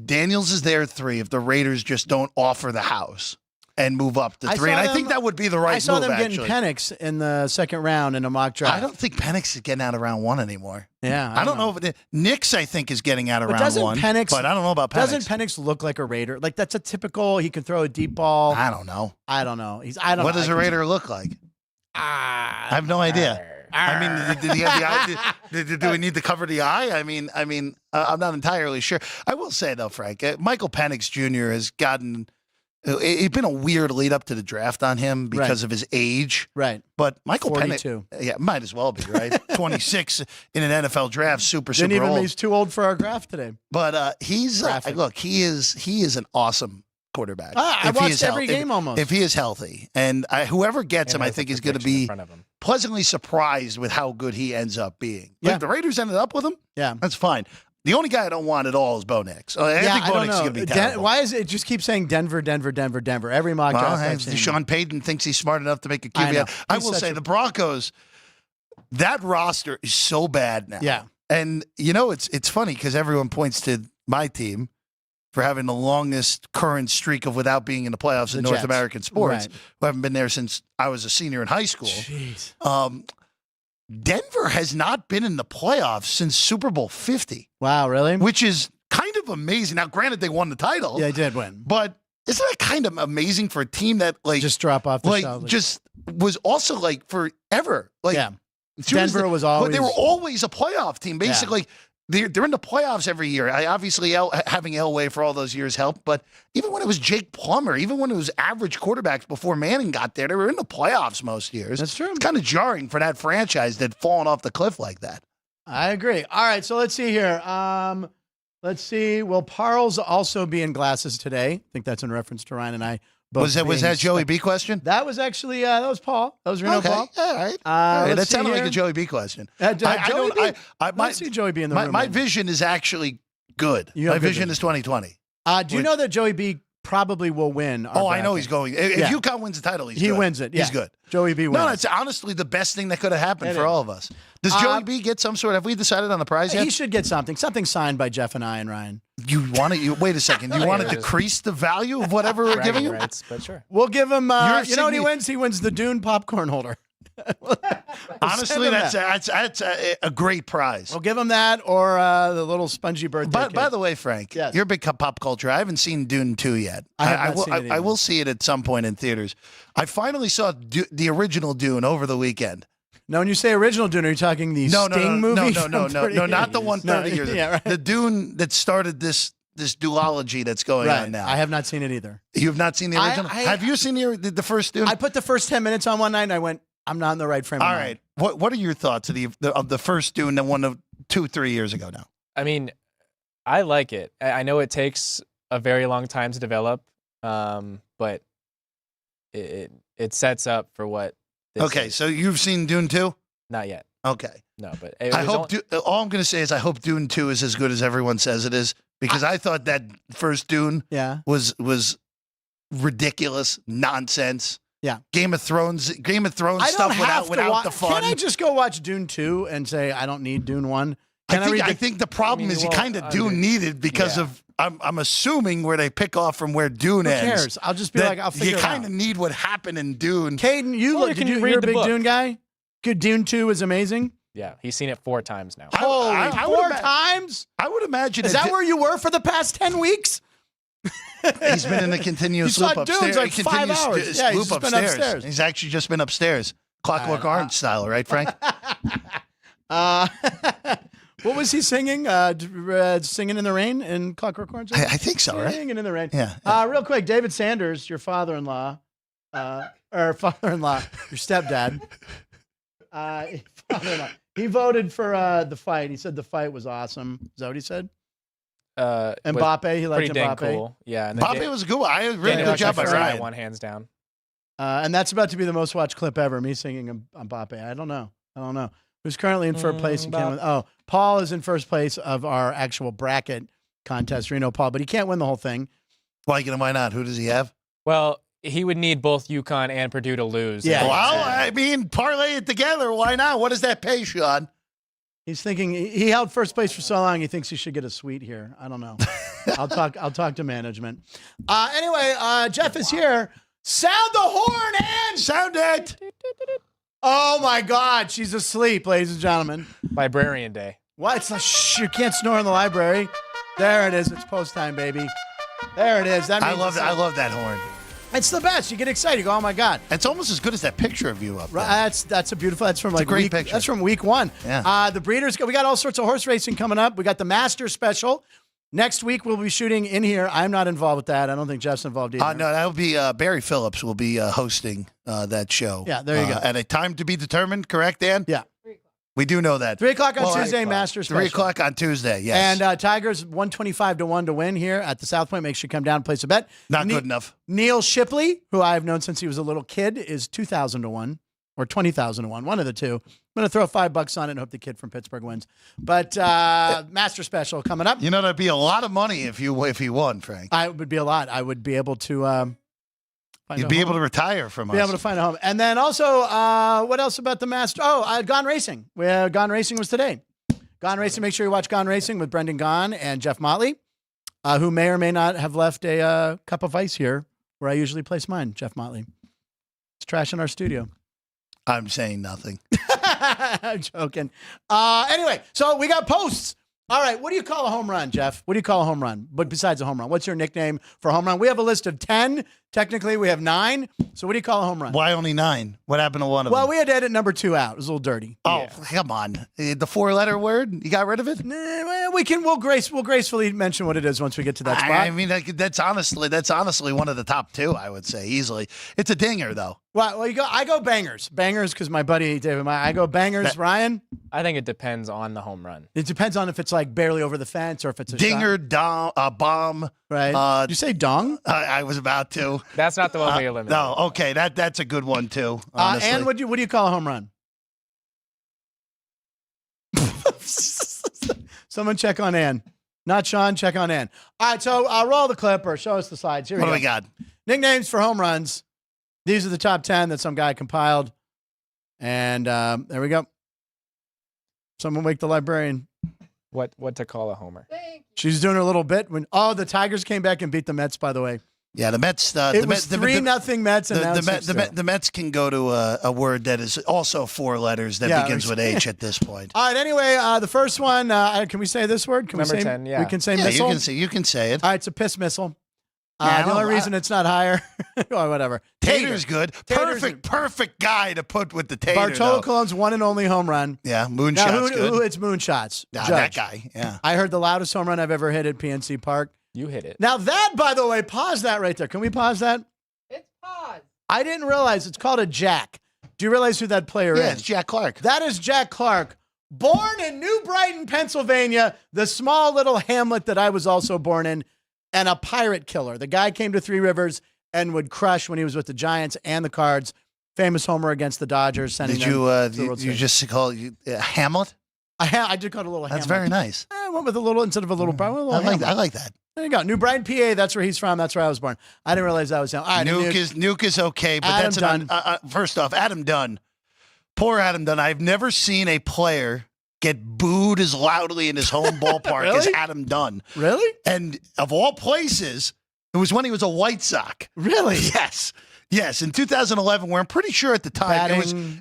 Daniels is there at 3, if the Raiders just don't offer the house and move up to I 3. saw And I them- think that would be the right I saw move, them actually. getting Penix in the second round in a mock draft. I don't think Penix is getting out of round 1 anymore. Yeah. I don't know if Knicks, I think, is getting out of But round doesn't 1. Penix- but I don't know about Penix. Doesn't Penix look like a Raider? Like that's a typical. He can throw a deep ball. I don't know. I don't know. I don't. What know. does a Raider look like? I have no idea. I mean, did he have the eye? Do we need to cover the eye? I mean, I'm not entirely sure. I will say though, Frank, Michael Penix Jr. has gotten. It's been a weird lead up to the draft on him because of his age. Right. But Michael 42. Penix, yeah, might as well be right. 26 in an NFL draft, super Didn't even. old. He's too old for our draft today. But he's Graphic. look. He is an awesome quarterback. I if he watched is every game almost. If he is healthy. And whoever gets him, I think is going to be pleasantly surprised with how good he ends up being. Yeah. Like the Raiders ended up with him. Yeah. That's fine. The only guy I don't want at all is Bo Nix. I think Bo Nix is going to be terrible. Why is it just keep saying Denver, Denver, Denver, Denver? Every mock draft. Sean Payton thinks he's smart enough to make a QB. I will say the Broncos, that roster is so bad now. Yeah. And, it's funny because everyone points to my team for having the longest current streak of without being in the playoffs in North American sports. Right. Who haven't been there since I was a senior in high school. Jeez. Denver has not been in the playoffs since Super Bowl 50. Wow, really? Which is kind of amazing. Now, granted, they won the title. Yeah, they did win. But isn't that kind of amazing for a team that, just drop off the shelf? Just was also, forever. Denver was always. But they were always a playoff team. Basically, they're in the playoffs every year. Obviously, having Elway for all those years helped. But even when it was Jake Plummer, even when it was average quarterbacks before Manning got there, they were in the playoffs most years. That's true. It's kind of jarring for that franchise that had fallen off the cliff like that. I agree. All right, so let's see here. Let's see. Will Parles also be in glasses today? I think that's in reference to Ryan and I. Was that Joey B question? That was actually that was Paul. That was Reno Paul. All right. That sounded like a Joey B question. I see Joey B in the room. My vision is actually good. My vision is 2020. Do you know that Joey B probably will win? I know he's going. If UConn wins the title, he wins it. Yeah. He's good. Joey B wins. No, it's honestly the best thing that could have happened for all of us. Does Joey B get some sort? Have we decided on the prize yet? He should get something signed by Jeff and I and Ryan. Wait a second. You want to decrease the value of whatever we're giving him? Rights, but sure. We'll give him. You know what he wins? He wins the Dune popcorn holder. Honestly, that's a great prize. We'll give him that or the little spongy birthday cake. By the way, Frank, you're a big pop culture. I haven't seen Dune 2 yet. I will see it at some point in theaters. I finally saw the original Dune over the weekend. Now, when you say original Dune, are you talking the Sting movie? No, not the one 30 years ago. Yeah, right. The Dune that started this duology that's going on now. I have not seen it either. You have not seen the original? Have you seen the first Dune? I put the first 10 minutes on one night and I went, I'm not in the right frame of mind. All right. What are your thoughts of the first Dune that won 2-3 years ago now? I mean, I like it. I know it takes a very long time to develop, but it sets up for what this is. So you've seen Dune 2? Not yet. Okay. No, but all I'm going to say is I hope Dune 2 is as good as everyone says it is, because I thought that first Dune was ridiculous nonsense. Yeah. Game of Thrones stuff without the fun. Can I just go watch Dune 2 and say I don't need Dune 1? I think the problem is you kind of do need it because of I'm assuming where they pick off from where Dune ends. Who cares? I'll just be like, I'll figure it out. You kind of need what happened in Dune. Caden, you're a big Dune guy? Good. Dune 2 is amazing. Yeah, he's seen it 4 times now. Holy, 4 times? I would imagine. Is that where you were for the past 10 weeks? He's been in a continuous loop upstairs. Like 5 hours. Yeah, he's been upstairs. He's actually just been upstairs. Clockwork Orange style, right, Frank? What was he singing? Singing in the Rain in Clockwork Orange? I think so, right? Singing in the Rain. Yeah. Real quick, David Sanders, your father-in-law, your stepdad, father-in-law. He voted for the fight. He said the fight was awesome. Is that what he said? Mbappe, he liked pretty dang Mbappe. Cool. Yeah, Mbappe was a good one. Really good job by Ryan. One hands down. And that's about to be the most watched clip ever. Me singing Mbappe. I don't know. Who's currently in first place? Paul is in first place of our actual bracket contest. Reno Paul, but he can't win the whole thing. Why not? Who does he have? Well, he would need both UConn and Purdue to lose. Yeah. Well, I mean, parlay it together. Why not? What does that pay, Sean? He's thinking he held first place for so long. He thinks he should get a suite here. I don't know. I'll talk to management. Anyway, Jeff is here. Sound the horn and sound it. Oh my God, she's asleep, ladies and gentlemen. Librarian Day. What? It's you can't snore in the library. There it is. It's post time, baby. There it is. That means I love that horn. It's the best. You get excited. You go, oh my God. It's almost as good as that picture of you up there. That's a beautiful. That's from a great picture. That's from week 1. Yeah. The Breeders. We got all sorts of horse racing coming up. We got the Master Special. Next week we'll be shooting in here. I'm not involved with that. I don't think Jeff's involved either. No, that'll be Barry Phillips will be hosting that show. Yeah, there you go. At a time to be determined, correct, Dan? Yeah. We do know that. 3 o'clock on Well, Tuesday, Masters 3 special. o'clock on Tuesday, yes. And Tigers 125-1 to win here at the South Point. Make sure you come down and place a bet. Not good enough. Neil Shipley, who I've known since he was a little kid, is 2,000-1 or 20,000-1, one of the two. I'm going to throw $5 on it and hope the kid from Pittsburgh wins. But Master Special coming up. You know, that'd be a lot of money if he won, Frank. I would be a lot. I would be able to You'd be able to retire from us. Be able to find a home. And then also, what else about the Master? Gone Racing. Gone Racing was today. Gone Racing. Make sure you watch Gone Racing with Brendan Gaughan and Jeff Motley, who may or may not have left a cup of ice here where I usually place mine, Jeff Motley. It's trash in our studio. I'm saying nothing. I'm joking. Anyway, so we got posts. All right, what do you call a home run, Jeff? What do you call a home run? But besides a home run, what's your nickname for a home run? We have a list of 10. Technically, we have 9. So what do you call a home run? Why only 9? What happened to one of them? Well, we had to edit number 2 out. It was a little dirty. Oh, come on. The 4-letter word? You got rid of it? Nah, well, we'll gracefully mention what it is once we get to that spot. I mean, that's honestly one of the top 2, I would say, easily. It's a dinger, though. Well, I go bangers. Bangers because my buddy David, I go bangers. Ryan? I think it depends on the home run. It depends on if it's like barely over the fence or if it's a dinger, shot. bomb. Right. Did you say dong? I was about to. That's not the one we eliminated. No, okay, that's a good one too. Honestly. And what do you call a home run? Someone check on Ann. Not Sean, check on Ann. All right, so roll the clip or show us the slides. Here we go. What do we got? Nicknames for home runs. These are the top 10 that some guy compiled. And there we go. Someone wake the librarian. What to call a homer? She's doing her little bit. The Tigers came back and beat the Mets, by the way. Yeah, the Mets. It was 3-0 Mets, and now the Mets can go to a word that is also 4 letters that begins with H at this point. All right. Anyway, the first one. Can we say this word? Number 10. Yeah, we can say missile. You can say it. All right, it's a piss missile. The only reason it's not higher, or whatever. Tater's good. Perfect guy to put with the tater. Bartolo Colon's one and only home run. Yeah, moonshot's good. It's moonshots. That guy. Yeah. I heard the loudest home run I've ever hit at PNC Park. You hit it. Now that, by the way, pause that right there. Can we pause that? It's paused. I didn't realize it's called a jack. Do you realize who that player is? Yeah, it's Jack Clark. That is Jack Clark. Born in New Brighton, Pennsylvania, the small little hamlet that I was also born in, and a pirate killer. The guy came to Three Rivers and would crush when he was with the Giants and the Cards. Famous homer against the Dodgers. Did you just call it Hamlet? I did call it a little That's hamlet. very nice. I went with a little, instead of a little, I like that. There you go. New Brighton, PA. That's where he's from. That's where I was born. I didn't realize that was him. All right, Nuke is okay, but Adam that's first off, Adam Dunn. Poor Adam Dunn. I've never seen a player get booed as loudly in his home ballpark as Adam Dunn. Really? And of all places, it was when he was a White Sox. Really? Yes, in 2011, where I'm pretty sure at the time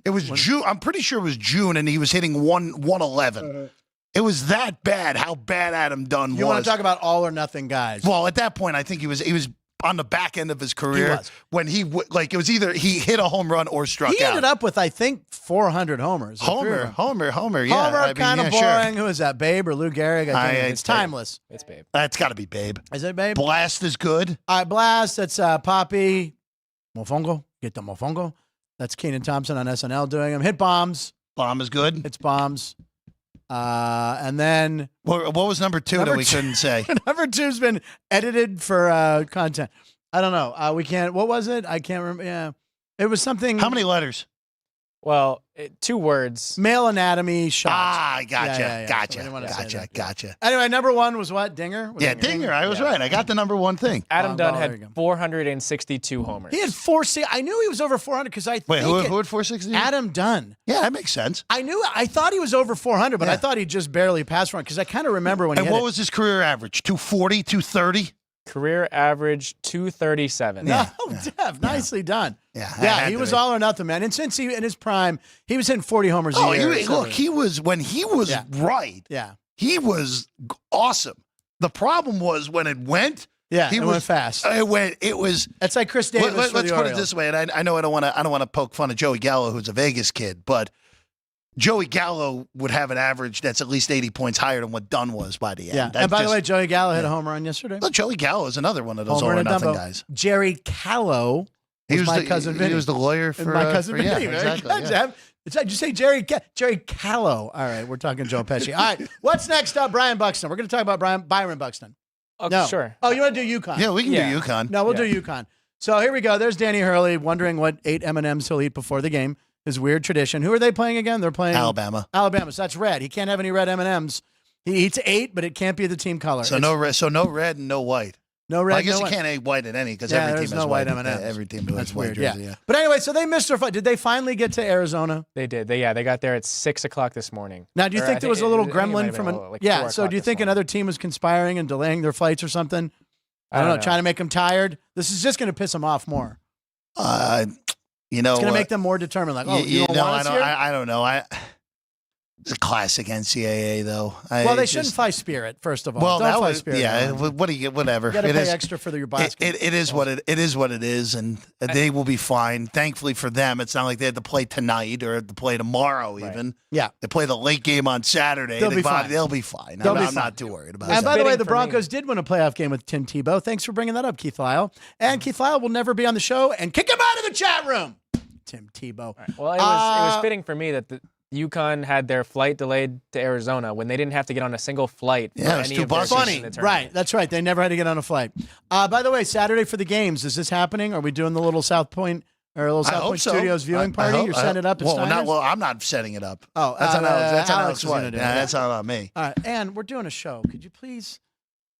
it was June. I'm pretty sure it was June, and he was hitting 111. It was that bad. How bad Adam Dunn was. You want to talk about all or nothing guys? Well, at that point, I think he was on the back end of his career when it was either he hit a home run or struck out. He ended up with, I think, 400 homers. Homer, yeah. Homer, kind of boring. Who is that, Babe or Lou Gehrig? It's timeless. It's Babe. That's got to be Babe. Is it Babe? Blast is good. All right, Blast. That's Poppy. Mofongo. Get the Mofongo. That's Keenan Thompson on SNL doing him. Hit Bombs. Bomb is good. It's Bombs. And then what was number 2 that we couldn't say? Number 2's been edited for content. I don't know. We can't. What was it? I can't remember. Yeah, it was something. How many letters? Well, 2 words. Male anatomy shot. I gotcha. Yeah. Gotcha. Anyway, number 1 was what? Dinger? Dinger. I was right. I got the number 1 thing. Adam Dunn had 462 homers. He had 460. I knew he was over 400 because I Wait, who had 460? Adam Dunn. Yeah, that makes sense. I thought he was over 400, but I thought he just barely passed 400 because I kind of remember when he hit what was his career average? 240, 230? Career average 237. Dev, nicely done. Yeah, he was all or nothing, man. And since he in his prime, he was hitting 40 homers a year. He was when he was right. Yeah, he was awesome. The problem was when it went. Yeah, it went fast. It was. It's like Chris Davis. Let's put it this way, and I know I don't want to poke fun of Joey Gallo, who's a Vegas kid, but Joey Gallo would have an average that's at least 80 points higher than what Dunn was by the end. Yeah. And by the way, Joey Gallo hit a home run yesterday. Well, Joey Gallo is another one of those all or nothing guys. Jerry Callow was my cousin Vinny. He was the lawyer for my cousin Vinny. Exactly. Did you say Jerry Callow? All right, we're talking Joe Pesci. All right, what's next up? Brian Buxton. We're going to talk about Byron Buxton. Okay, No. sure. Oh, you want to do UConn? Yeah, we can do UConn. No, we'll do UConn. So here we go. There's Danny Hurley wondering what 8 M&Ms he'll eat before the game. His weird tradition. Who are they playing again? They're playing Alabama. Alabama. So that's red. He can't have any red M&Ms. He eats 8, but it can't be the team color. So no red and no white. No red. Well, I guess no you white. can't eat white in any because Yeah, every there's team no has white white M&Ms. Every team That's has white weird. jersey. Yeah. But anyway, so they missed their flight. Did they finally get to Arizona? They did. They got there at 6 o'clock this morning. Now, do you Or think I there was a little I think it might gremlin have from been an? a little, like, Yeah. 4 So do you o'clock think this morning. another team was conspiring and delaying their flights or something? I don't know. Trying to make them tired. This is just going to piss them off more. You know, It's going to make them more determined. Like, oh, you don't want us here? I don't know. It's a classic NCAA though. Well, they shouldn't fly Spirit, first of all. Well, Don't that fly was Spirit. yeah. What do you get? Whatever. You got to It pay is. extra for your basket. It is what it is. What it is, and they will be fine. Thankfully for them, it's not like they had to play tonight or to play tomorrow. Right. Even Yeah. they play the late game on Saturday. They'll be fine. They'll be fine. They'll be I'm fine. not too worried about And that. by the way, the Fitting for me. Broncos did win a playoff game with Tim Tebow. Thanks for bringing that up, Keith Lyle. And Keith Lyle will never be on the show. And kick him out of the chat room. Tim Tebow. Well, it was fitting for me that the UConn had their flight delayed to Arizona when they didn't have to get on a single flight. Yeah, for it was any 2 of their buses. games Funny, in the tournament. right? That's right. They never had to get on a flight. By the way, Saturday for the games, is this happening? Are we doing the little South Point or a little I South hope Point so. Studios viewing I party? hope- You're setting it up at Steiner's? I'm not setting it up. Oh, That's on Alex Alex is White. gonna do Yeah, it. that's not on me. All right, and we're doing a show. Could you please?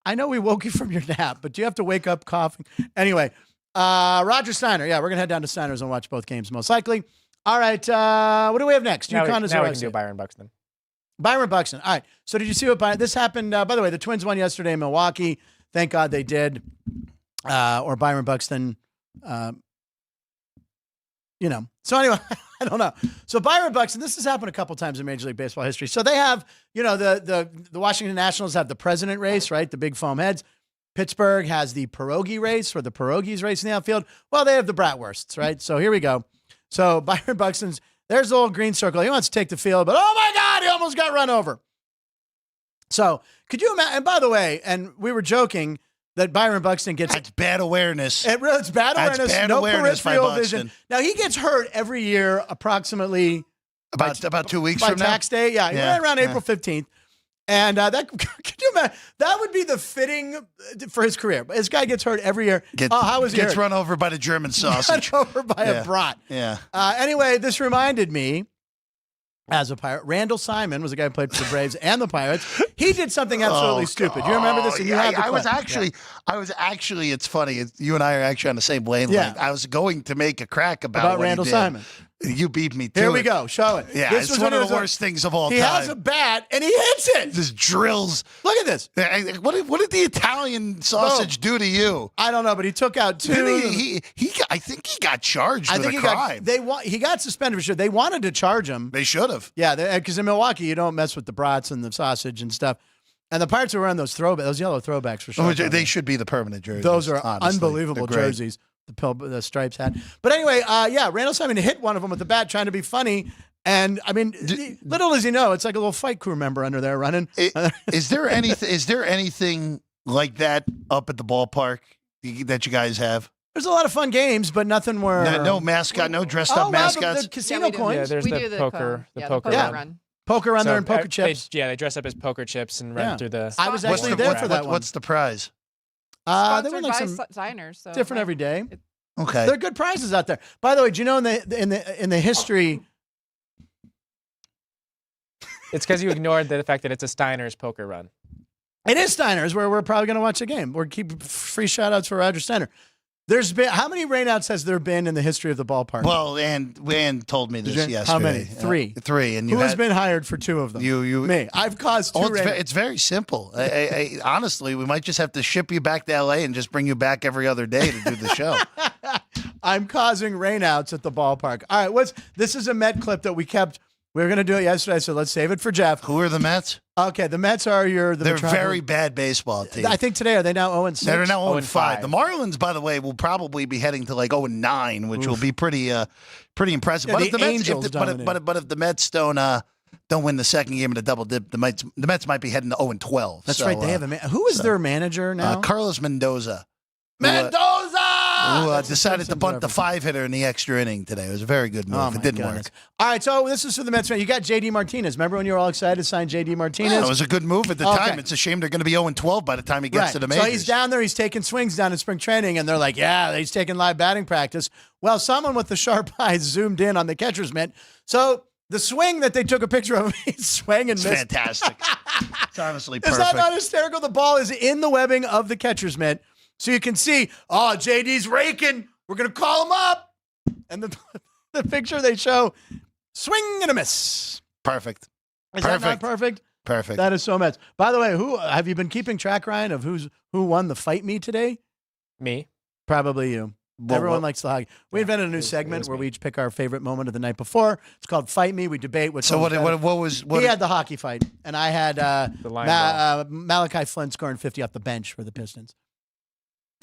I know we woke you from your nap, but do you have to wake up coughing? Anyway, Roger Steiner. Yeah, we're gonna head down to Steiner's and watch both games most likely. All right, what do we have next? Now, UConn is now we what I can do said. Byron Buxton. Byron Buxton. All right. So did you see what this happened? By the way, the Twins won yesterday in Milwaukee. Thank God they did. Or Byron Buxton. So anyway, I don't know. So Byron Buxton, this has happened a couple times in Major League Baseball history. So they have, the Washington Nationals have the president race, right? The big foam heads. Pittsburgh has the pierogi race, or the pierogies race in the outfield. Well, they have the bratwursts, right? So here we go. So Byron Buxton's, there's the little green circle. He wants to take the field, but oh my God, he almost got run over. So could you imagine? And by the way, and we were joking that Byron Buxton gets That's bad awareness. it's bad That's awareness, bad no awareness by peripheral Buxton. vision. Now he gets hurt every year, approximately About 2 weeks by from now. tax day. Yeah, Yeah, right around yeah. April 15th. And that could you imagine? That would be the fitting for his career. This guy gets hurt every year. How was he Gets hurt? run over by the German sausage. Run over by Yeah. a brat. Yeah. Anyway, this reminded me, as a Pirate, Randall Simon was a guy who played for the Braves and the Pirates. He did something absolutely stupid. You remember this? And you have the I was clip. actually, it's funny. You and I are actually on the same wavelength. Yeah. I was going to make a crack about what he Randall did. Simon. You beat me to Here it. we go. Show it. Yeah, This it's was one when of it the was worst things of all He time. has a bat and he hits it. Just drills. Look at this. What did the Italian sausage do to you? I don't know, but he took out two. I think he got charged I with think a crime. he got suspended for sure. They wanted to charge him. They should have. Yeah, because in Milwaukee you don't mess with the brats and the sausage and stuff. And the Pirates are wearing those yellow throwbacks for sure. They should be the permanent jerseys. Those are honestly. unbelievable They're great. jerseys. The stripes hat. But anyway, Randall Simon hit one of them with the bat trying to be funny. And I mean, little does he know, it's like a little fight crew member under there running. Is there anything like that up at the ballpark that you guys have? There's a lot of fun games, but nothing where No mascot, no dressed Oh, up wow, mascots. the casino we do. coins. Yeah, there's We the do the poker. the poker poker run. run. Poker run there So, and poker chips. They dress up as poker chips and run Yeah. through the. I was What's actually the- there for that one. What's the prize? They Sponsored were like by some Steiners, so different every day. Okay. There are good prizes out there. By the way, do you know in the history? It's because you ignored the fact that it's a Steiner's poker run. It is Steiner's where we're probably going to watch the game. We're keep free shout outs for Roger Steiner. There's been how many rainouts has there been in the history of the ballpark? Well, and told me this Did you? yesterday. How many? Three. Three. And Who has been hired for two of them? you? Me. I've caused two Oh, rainouts. it's very simple. Honestly, we might just have to ship you back to LA and just bring you back every other day to do the show. I'm causing rainouts at the ballpark. All right, this is a Met clip that we kept. We were going to do it yesterday, so let's save it for Jeff. Who are the Mets? Okay, the Mets are They're a Metropolis- very bad baseball team. I think today, are they now 0-6? They're now 0-5. 0-5. The Marlins, by the way, will probably be heading to like 0-9, which will be pretty impressive. Yeah, But the if the Mets, Angels dominate. but if the Mets don't win the second game of the double dip, the Mets might be heading to 0-12. That's So, right. They have a who is their manager now? Carlos Mendoza. Mendoza! who decided to bunt the 5-hitter in the extra inning today. It was a very good move. It didn't work. All right, so this is for the Mets fan. You got J.D. Martinez. Remember when you were all excited to sign J.D. Martinez? Yeah, it was a good move at the time. It's a shame they're going to be 0-12 by the time he gets to the majors. So he's down there. He's taking swings down in spring training, and they're like, yeah, he's taking live batting practice. Well, someone with the sharp eyes zoomed in on the catcher's mitt. So the swing that they took a picture of, he swung and missed. Fantastic. It's honestly perfect. Is that not hysterical? The ball is in the webbing of the catcher's mitt. So you can see, JD's raking. We're going to call him up. And the picture they show, swing and a miss. Perfect. Is that not perfect? Perfect. That is so Mets. By the way, who have you been keeping track, Ryan, of who won the Fight Me today? Me. Probably you. Everyone likes the hockey. We invented a new segment where we each pick our favorite moment of the night before. It's called Fight Me. We debate which. So what was he had the hockey fight, and I had Malachi Flynn scoring 50 off the bench for the Pistons.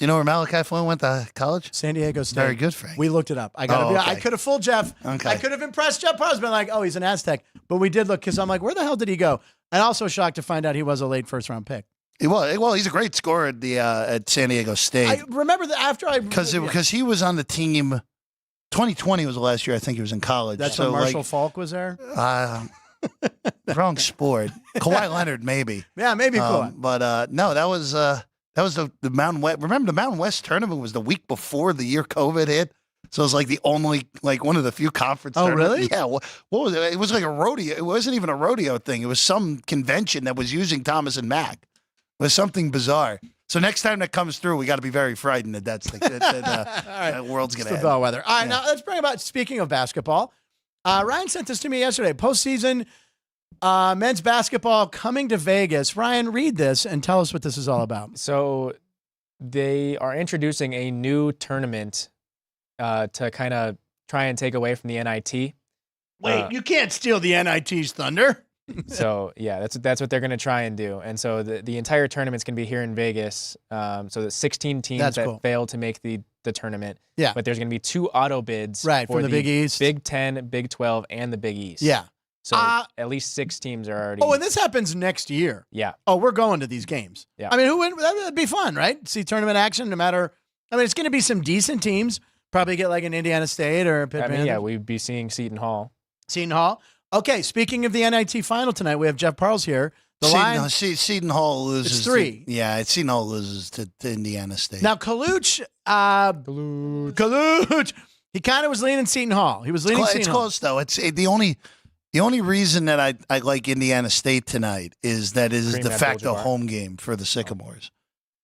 You know where Malachi Flynn went to college? San Diego State. Very good, Frank. We looked it up. I could have fooled Jeff. Okay. I could have impressed Jeff Parles, been like, he's an Aztec. But we did look because I'm like, where the hell did he go? And also shocked to find out he was a late first-round pick. Well, he's a great scorer at San Diego State. I remember that after because he was on the team. 2020 was the last year I think he was in college. That's when Marshall Falk was there. Wrong sport. Kawhi Leonard, maybe. Yeah, maybe Kawhi. But no, that was the Mountain West. Remember, the Mountain West tournament was the week before the year COVID hit. So it was like the only, one of the few conference tournaments. Really? Yeah. What was it? It was like a rodeo. It wasn't even a rodeo thing. It was some convention that was using Thomas and Mack. It was something bizarre. So next time that comes through, we got to be very frightened that that world's going to end. Bellwether. All right, now let's bring about, speaking of basketball, Ryan sent this to me yesterday. Postseason men's basketball coming to Vegas. Ryan, read this and tell us what this is all about. So they are introducing a new tournament to kind of try and take away from the NIT. Wait, you can't steal the NIT's thunder. So yeah, that's what they're going to try and do. And so the entire tournament's going to be here in Vegas. So the 16 teams that failed to make the tournament. Yeah. But there's going to be 2 auto bids. Right, for the Big East. Big 10, Big 12, and the Big East. Yeah. So at least 6 teams are already. Oh, and this happens next year. Yeah. Oh, we're going to these games. Yeah. I mean, that'd be fun, right? See tournament action no matter. I mean, it's going to be some decent teams. Probably get like an Indiana State or a Pitt Panthers. Yeah, we'd be seeing Seton Hall. Seton Hall. Okay, speaking of the NIT final tonight, we have Jeff Parles here. Seton Hall loses. It's 3. Seton Hall loses to Indiana State. Now, Colucci, he kind of was leaning Seton Hall. He was leaning Seton Hall. It's close, though. It's the only reason that I like Indiana State tonight is that it is de facto home game for the Sycamores.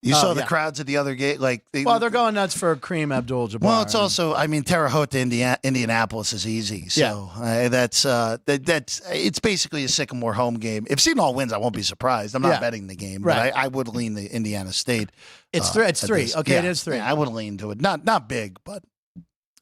You saw the crowds at the other gate, they're going nuts for Kareem Abdul-Jabbar. Well, it's also, Terre Haute, Indianapolis is easy, so that's it's basically a Sycamore home game. If Seton Hall wins, I won't be surprised. I'm not betting the game, but I would lean the Indiana State. It's 3. It's 3. Okay, it is 3. Yeah, I would lean to it. Not big, but.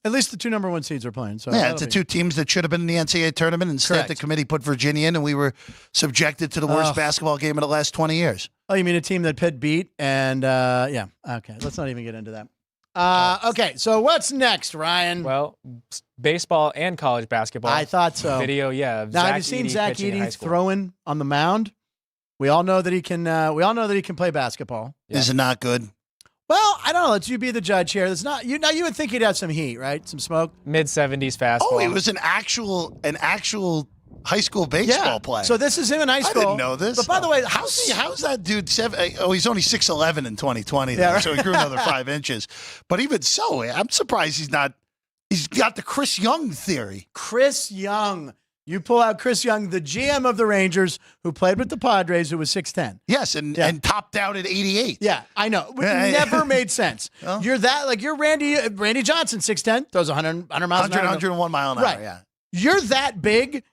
At least the 2 number 1 seeds are playing. So it's the 2 teams that should have been in the NCAA tournament. Instead, the committee put Virginia in, and we were subjected to the worst basketball game of the last 20 years. Oh, you mean a team that Pitt beat? And, yeah. Okay, let's not even get into that. Okay, so what's next, Ryan? Well, baseball and college basketball. I thought so. Video, yeah. Now, have you seen Zach Edey throwing on the mound? We all know that he can. We all know that he can play basketball. Yeah. Is it not good? Well, I don't know. Let you be the judge here. That's not you. Now you would think he'd have some heat, right? Some smoke. Mid-70s fastball. Oh, he was an actual high school baseball player. So this is him in high school. I didn't know this. But by the way, how's that dude? He's only 6'11" in 2020, though, so he grew another 5 inches. But even so, I'm surprised he's not. He's got the Chris Young theory. Chris Young. You pull out Chris Young, the GM of the Rangers, who played with the Padres, who was 6'10". Yes, and topped out at 88. Yeah, I know. It never made sense. Well, you're Randy Johnson, 6'10", throws 100 miles an hour. 101 mile an hour, yeah. You're that big.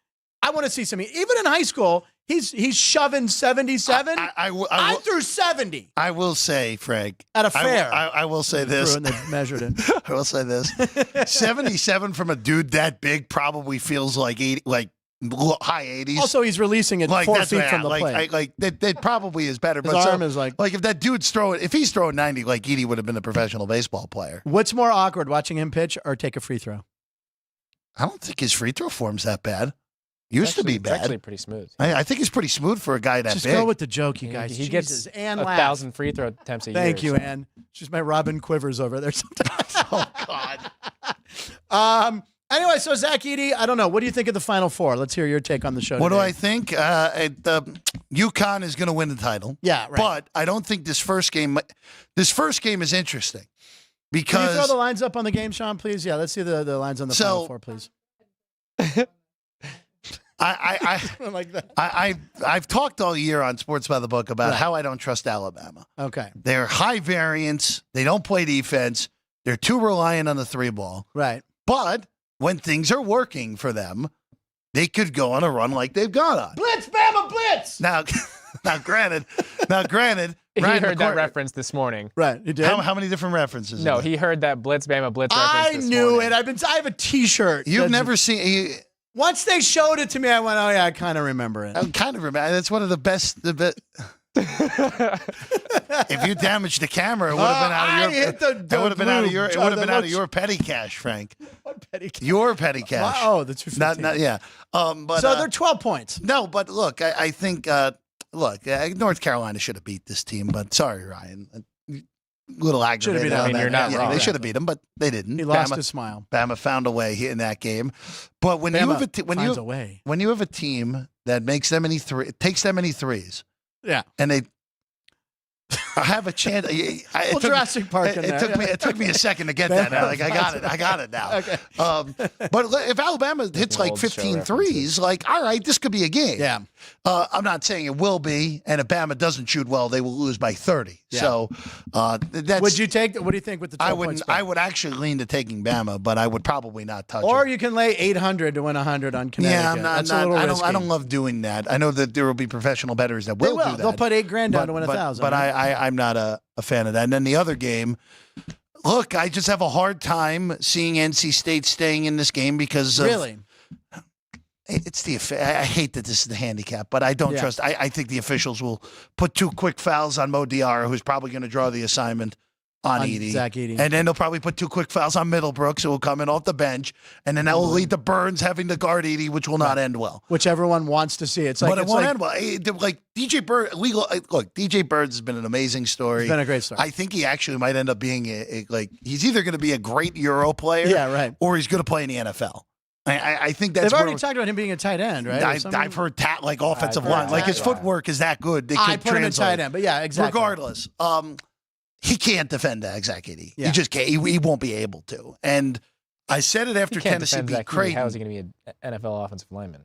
I want to see some. Even in high school, he's shoving 77. I threw 70. I will say, Frank. At a fair. I will say this. They measured it. I will say this. 77 from a dude that big probably feels like 80, like high 80s. Also, he's releasing it 4 feet from the plate. That probably is better. His arm is like if that dude's if he's throwing 90, like Edey would have been a professional baseball player. What's more awkward, watching him pitch or take a free throw? I don't think his free throw form's that bad. Used to be It's actually bad. pretty smooth. I think he's pretty smooth for a guy that Just big. go with the joke, you He- guys. he Jesus. gets Ann 1,000 free throw attempts a year. Thank you, so- Ann. She's my Robin Quivers over there sometimes. Oh God. Anyway, so Zach Edey, I don't know. What do you think of the Final Four? Let's hear your take on the show. What do today. I think? UConn is going to win the title. Yeah, right. But I don't think this first game is interesting Can you because throw the lines up on the game, Sean, please? Yeah, let's see the lines on the Final Four, please. I like that. I've talked all year on Sports by the Book about Right. how I don't trust Alabama. Okay. They're high variance. They don't play defense. They're too reliant on the three ball. Right. But when things are working for them, they could go on a run like they've gone on. Blitz, Bama, blitz! Now, granted, He Ryan heard that McCord- reference this morning. Right, you did? How many different references? No, is there? he heard that Blitz Bama Blitz I reference this knew morning. it. I have a T-shirt. You've that's- never seen. Once they showed it to me, I went, "Oh yeah, I kind of remember it." I kind of remember. That's one of the best. If you damaged the camera, it would have been out I of your. hit the That would have been out of your. It blue. would have been out of your petty cash, Frank. Petty cash. Your petty cash. Oh, the 215. Not yeah. But So they're 12 points. no. But look, I think North Carolina should have beat this team. But sorry, Ryan. Little aggravated. beat Alabama. You're not Yeah, wrong. They should have beat them, but they didn't. He lost his smile. Bama found a way in that game. But when you have Bama finds a way. when you have a team that makes them takes them many threes, Yeah. and they have a chance. Well, Jurassic Park in there. It took me a second to get that. Now. Like I got it now. Okay. But if Alabama hits like old show 15 threes, like all right, this could be a game. Yeah. I'm not saying it will be, and if Bama doesn't shoot well, they will lose by 30. Yeah. So that's. Would you take? What do you think with the 12 I wouldn't. points? I would actually lean to taking Bama, but I would probably not touch Or it. you can lay 800 to win 100 on Connecticut. Yeah, I'm not. That's a little I risky. don't love doing that. I know that there will be professional bettors that They will do that. They'll put $8,000 down to win 1,000. But right? I'm not a fan of that. And then the other game, look, I just have a hard time seeing NC State staying in this game because of, Really? it's I hate that this is the handicap, but I don't Yeah. trust. I think the officials will put 2 quick fouls on Mo Diarra, who's probably going to draw the assignment on Edey. Zach Edey. And then they'll probably put 2 quick fouls on Middlebrooks, who will come in off the bench, and then that will lead to Burns having to guard Edey, which will not end well. Which everyone wants to see. It's like, But it it's won't like, end well. Like DJ Bird, look, DJ Birds has been an amazing story. It's been a great story. I think he actually might end up being he's either going to be a great Euro player, Yeah, right. or he's going to play in the NFL. I think that's They've already where talked about him being a tight end, right? Or something? I've heard like offensive I've line, heard like his that. footwork is that good. They I could put him in translate. tight end, but yeah, exactly. Regardless, he can't defend Zach Edey. Yeah. He just can't. He won't be able to. And I said it after He can't Tennessee defend beat Zach Edey. Creighton. How is he going to be an NFL offensive lineman?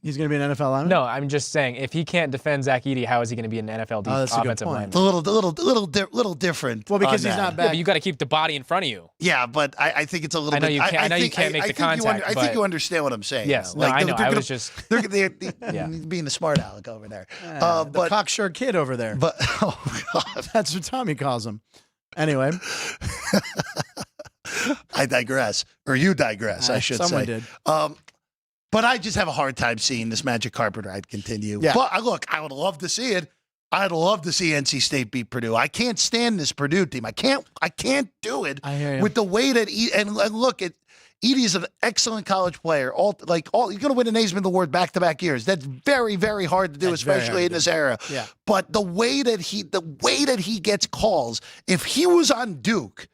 He's going to be an NFL lineman? No, I'm just saying, if he can't defend Zach Edey, how is he going to be an NFL Oh, that's a good offensive point. lineman? A little different. Well, because on he's that. not Yeah, back. but you got to keep the body in front of you. Yeah, but I think it's a little I know bit. you can't- I know you can't make the think contact, I think but- you understand what I'm saying. Yes, though. no, Like, I they're know. I gonna- was just They're Yeah. being the smart aleck over there. the but cocksure kid over there. but oh god, That's what Tommy calls him. Anyway, I digress, or you digress, I should someone say. did. But I just have a hard time seeing this magic carpet ride continue. Yeah. But look, I would love to see it. I'd love to see NC State beat Purdue. I can't stand this Purdue team. I can't do it I hear you. with the way that and look at. Edey is an excellent college player. You're going to win an Naismith Award back-to-back years. That's very, very hard to do, That's very especially hard in to this do. era. Yeah. But the way that he gets calls, if he was on Duke,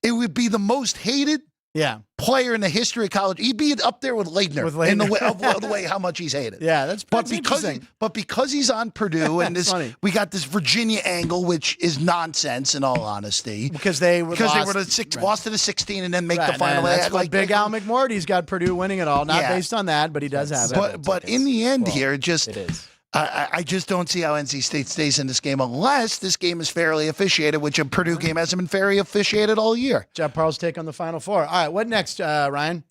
it would be the most hated Yeah. player in the history of college. He'd be up there with Leitner, With in the Leitner. way, of the way how much he's hated. Yeah, that's But interesting. because he's on Purdue and That's funny. we got this Virginia angle, which is nonsense in all honesty. Because they were Because they lost, were lost to the 16 and then make the Right, final. and that's Like- what Big Al McMorty's got Purdue winning it all. Not Yeah. based on that, but he does have it. But in the end Well, here, just it is. I just don't see how NC State stays in this game unless this game is fairly officiated, which a Purdue game hasn't been fairly officiated all year. Jeff Parle's take on the Final Four. All right, what next, Ryan?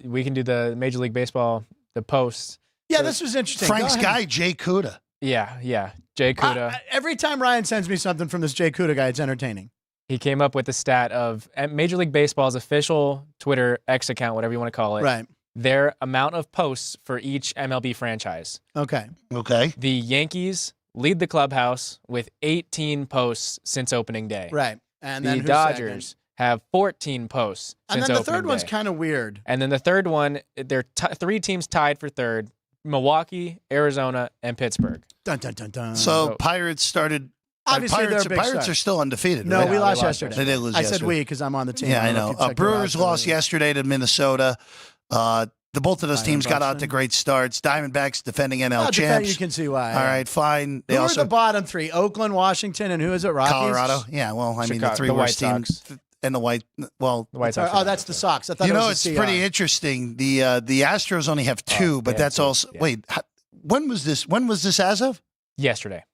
We can do the Major League Baseball, the post. Yeah, this was interesting. Frank's Go ahead. guy, Jay Kuda. Yeah. Jay Kuda. Every time Ryan sends me something from this Jay Kuda guy, it's entertaining. He came up with the stat of at Major League Baseball's official Twitter X account, whatever you want to call it, Right. their amount of posts for each MLB franchise. Okay. Okay. The Yankees lead the clubhouse with 18 posts since opening day. Right. And The then who's Dodgers have 14 posts And since then the opening third one's day. kind of weird. And then the third one, they're 3 teams tied for third: Milwaukee, Arizona, and Pittsburgh. Dun, dun, dun, dun. So Pirates started. Obviously, they're a big Pirates start. are still undefeated. No, right? we Yeah, lost we lost yesterday. They did lose I said yesterday. we because I'm on the team. Yeah, I don't know. if you checked Brewers your roster. lost yesterday to Minnesota. The both of those teams got out Buxton. to great starts. Diamondbacks defending NL Oh, champs. you can see why. All right, fine. They Who also are the bottom 3? Oakland, Washington, and who is it? Rockies? Colorado. Yeah, well, I mean the Chicago- 3 the White worst teams Sox. and the White. Well, The White Sorry, Sox. oh, that's the Sox. I thought you it know was it's the pretty CR. interesting. The Astros only have 2, but they have that's 2, also yeah. wait. When was this? When was this as of? Yesterday.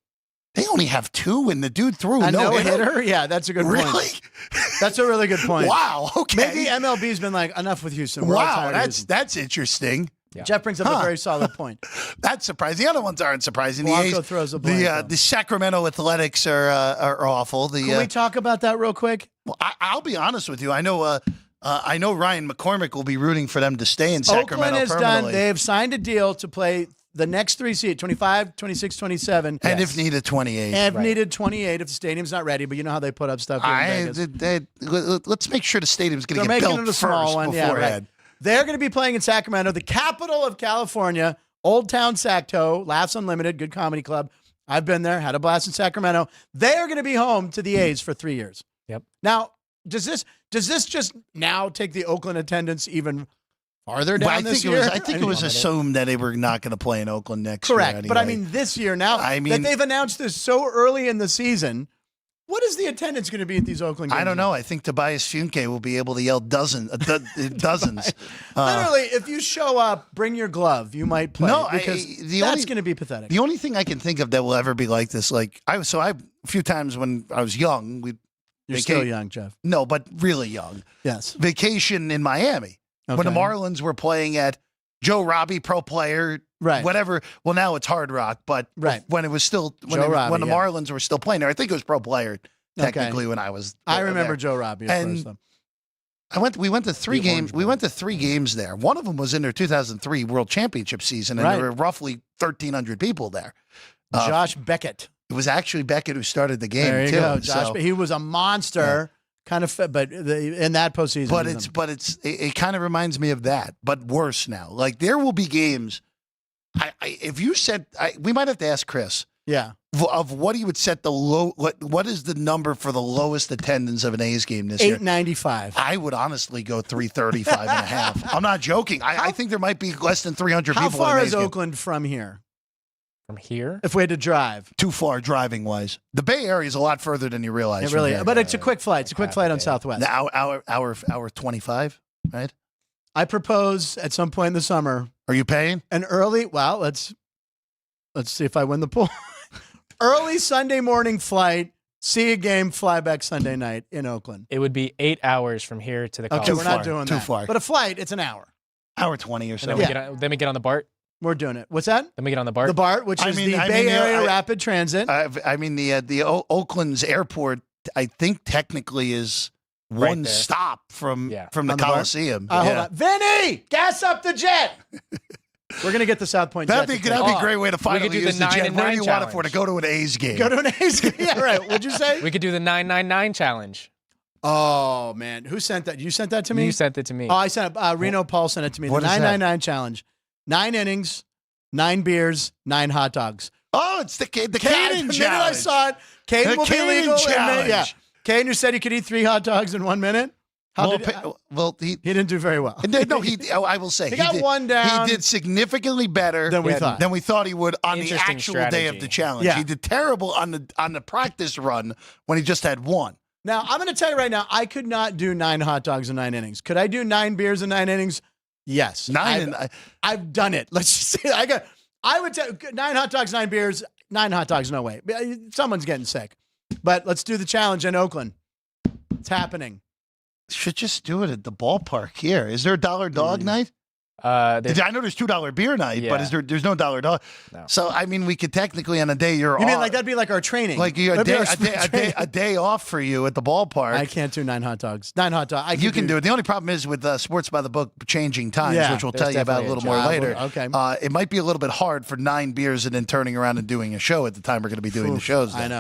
They only have 2, and the dude threw A no no-hitter? Yeah, that's a good Really? point. That's a really good point. Wow. Okay. Maybe MLB's been like, enough with Houston. We're all Wow. tired of Houston. That's interesting. Yeah. Jeff brings up a very solid point. That's surprising. The other ones aren't surprising. Blanco throws a blanco. The Sacramento Athletics are awful. Can we talk about that real quick? Well, I'll be honest with you. I know Ryan McCormick will be rooting for them to stay in Sacramento Oakland has permanently. done. They have signed a deal to play the next 3 seats, 25, 26, 27. and if needed, 28. And Right. needed 28 if the stadium's not ready, but you know how they put up stuff here in Vegas. Let's make sure the stadium's going They're to get making built it a small first one. Yeah, beforehand. right. They're going to be playing in Sacramento, the capital of California, Old Town Sacto, Laughs Unlimited, good comedy club. I've been there, had a blast in Sacramento. They are going to be home to the A's for 3 years. Yep. Now, does this just now take the Oakland attendance even farther down Well, this year? I think it was assumed that they were not going to play in Oakland next Correct. year. But I anyway. mean, this year now I mean- that they've announced this so early in the season, what is the attendance going to be at these Oakland games? I don't know. I think Tobias Funke will be able to yell dozens. Literally, if you show up, bring your glove. You might play. No, because the that's only- going to be pathetic. The only thing I can think of that will ever be like this, like a few times when I was young, You're still young, Jeff. No, but really young. Yes. Vacation in Miami when the Okay. Marlins were playing at Joe Robbie Pro Player, Right. whatever. Well, now it's Hard Rock, but Right. when it was still Joe Robbie, when the yeah. Marlins were still playing there, I think it was Pro Player technically when I was. I remember there. Joe Robbie. Of And course, though. We went to 3 The games. Orange We Bowl. went to 3 games there. One of them was in their 2003 World Championship season, and Right. there were roughly 1,300 people there. Josh Beckett. It was actually Beckett who started the game There you too. go, Josh. so- He was a monster, kind of, but in that postseason. but he was it kind of reminds me of that, but worse now. Like there will be games. If you said we might have to ask Chris yeah. of what he would set the low. What is the number for the lowest attendance of an A's game this year? 895. I would honestly go 335 and a half. I'm not joking. I think there might be less than 300 How people. far at an is A's game. Oakland from here? From here? If we had to drive, Too far driving wise. The Bay Area is a lot further than you realize. it from really. here. But it's a quick flight. It's a quick Half flight a on day. Southwest. The hour 25, right? I propose at some point in the summer Are you paying? an early. Well, let's see if I win the pool. Early Sunday morning flight. See a game. Fly back Sunday night in Oakland. It would be 8 hours from here to the Okay, college. we're far, not doing too that. far. But a flight, it's an hour. Hour 20 or And so. then, then we get on the BART. We're doing it. What's that? Then we get on the BART. The BART, which is the Bay you know, Area Rapid Transit. I mean, the Oakland's airport, I think technically is Right one there. stop from Yeah. the On the BART? Coliseum. Hold on. Vinny, gas up the jet. We're going to get the South Point That'd jet. be a Oh, great way to finally do the use the 9 jet. and Where do 9 you want it for? challenge. To go to an A's game. Go to an A's game. Yeah, right. What'd you say? We could do the 999 challenge. Oh, man. Who sent that? You sent that to me? You sent it to me. Oh, I sent it. Reno Paul sent it to me. The What is that? 999 challenge. 9 innings, 9 beers, 9 hot dogs. Oh, it's the Caden The challenge. minute I saw it, Caden The will be Caden legal. in challenge. yeah. Caden, who said he could eat 3 hot dogs in 1 minute. He He didn't do very well. no, I will say He got did, one down. He did significantly better Than we thought. Than we thought he would on the Interesting actual day of strategy. the challenge. Yeah. He did terrible on the practice run when he just had one. Now, I'm going to tell you right now, I could not do 9 hot dogs in 9 innings. Could I do 9 beers in 9 innings? Yes. I've done it. Let's just say I would tell 9 hot dogs, 9 beers, 9 hot dogs, no way. Someone's getting sick. But let's do the challenge in Oakland. It's happening. Should just do it at the ballpark here. Is there a $1 dog night? There- I know there's $2 beer night, but Yeah. there's no $1 dog. No. So I mean, we could technically on a day you're You mean off, like that'd be like our training? like That'd be our a day off for you at the ballpark. I can't do 9 hot dogs. 9 hot dogs. You can do it. The only problem is with Sports by the Book changing times, Yeah, which we'll there's tell you about a definitely little a more job. later. Okay. It might be a little bit hard for 9 beers and then turning around and doing a show at the time we're going to be doing the shows. I then.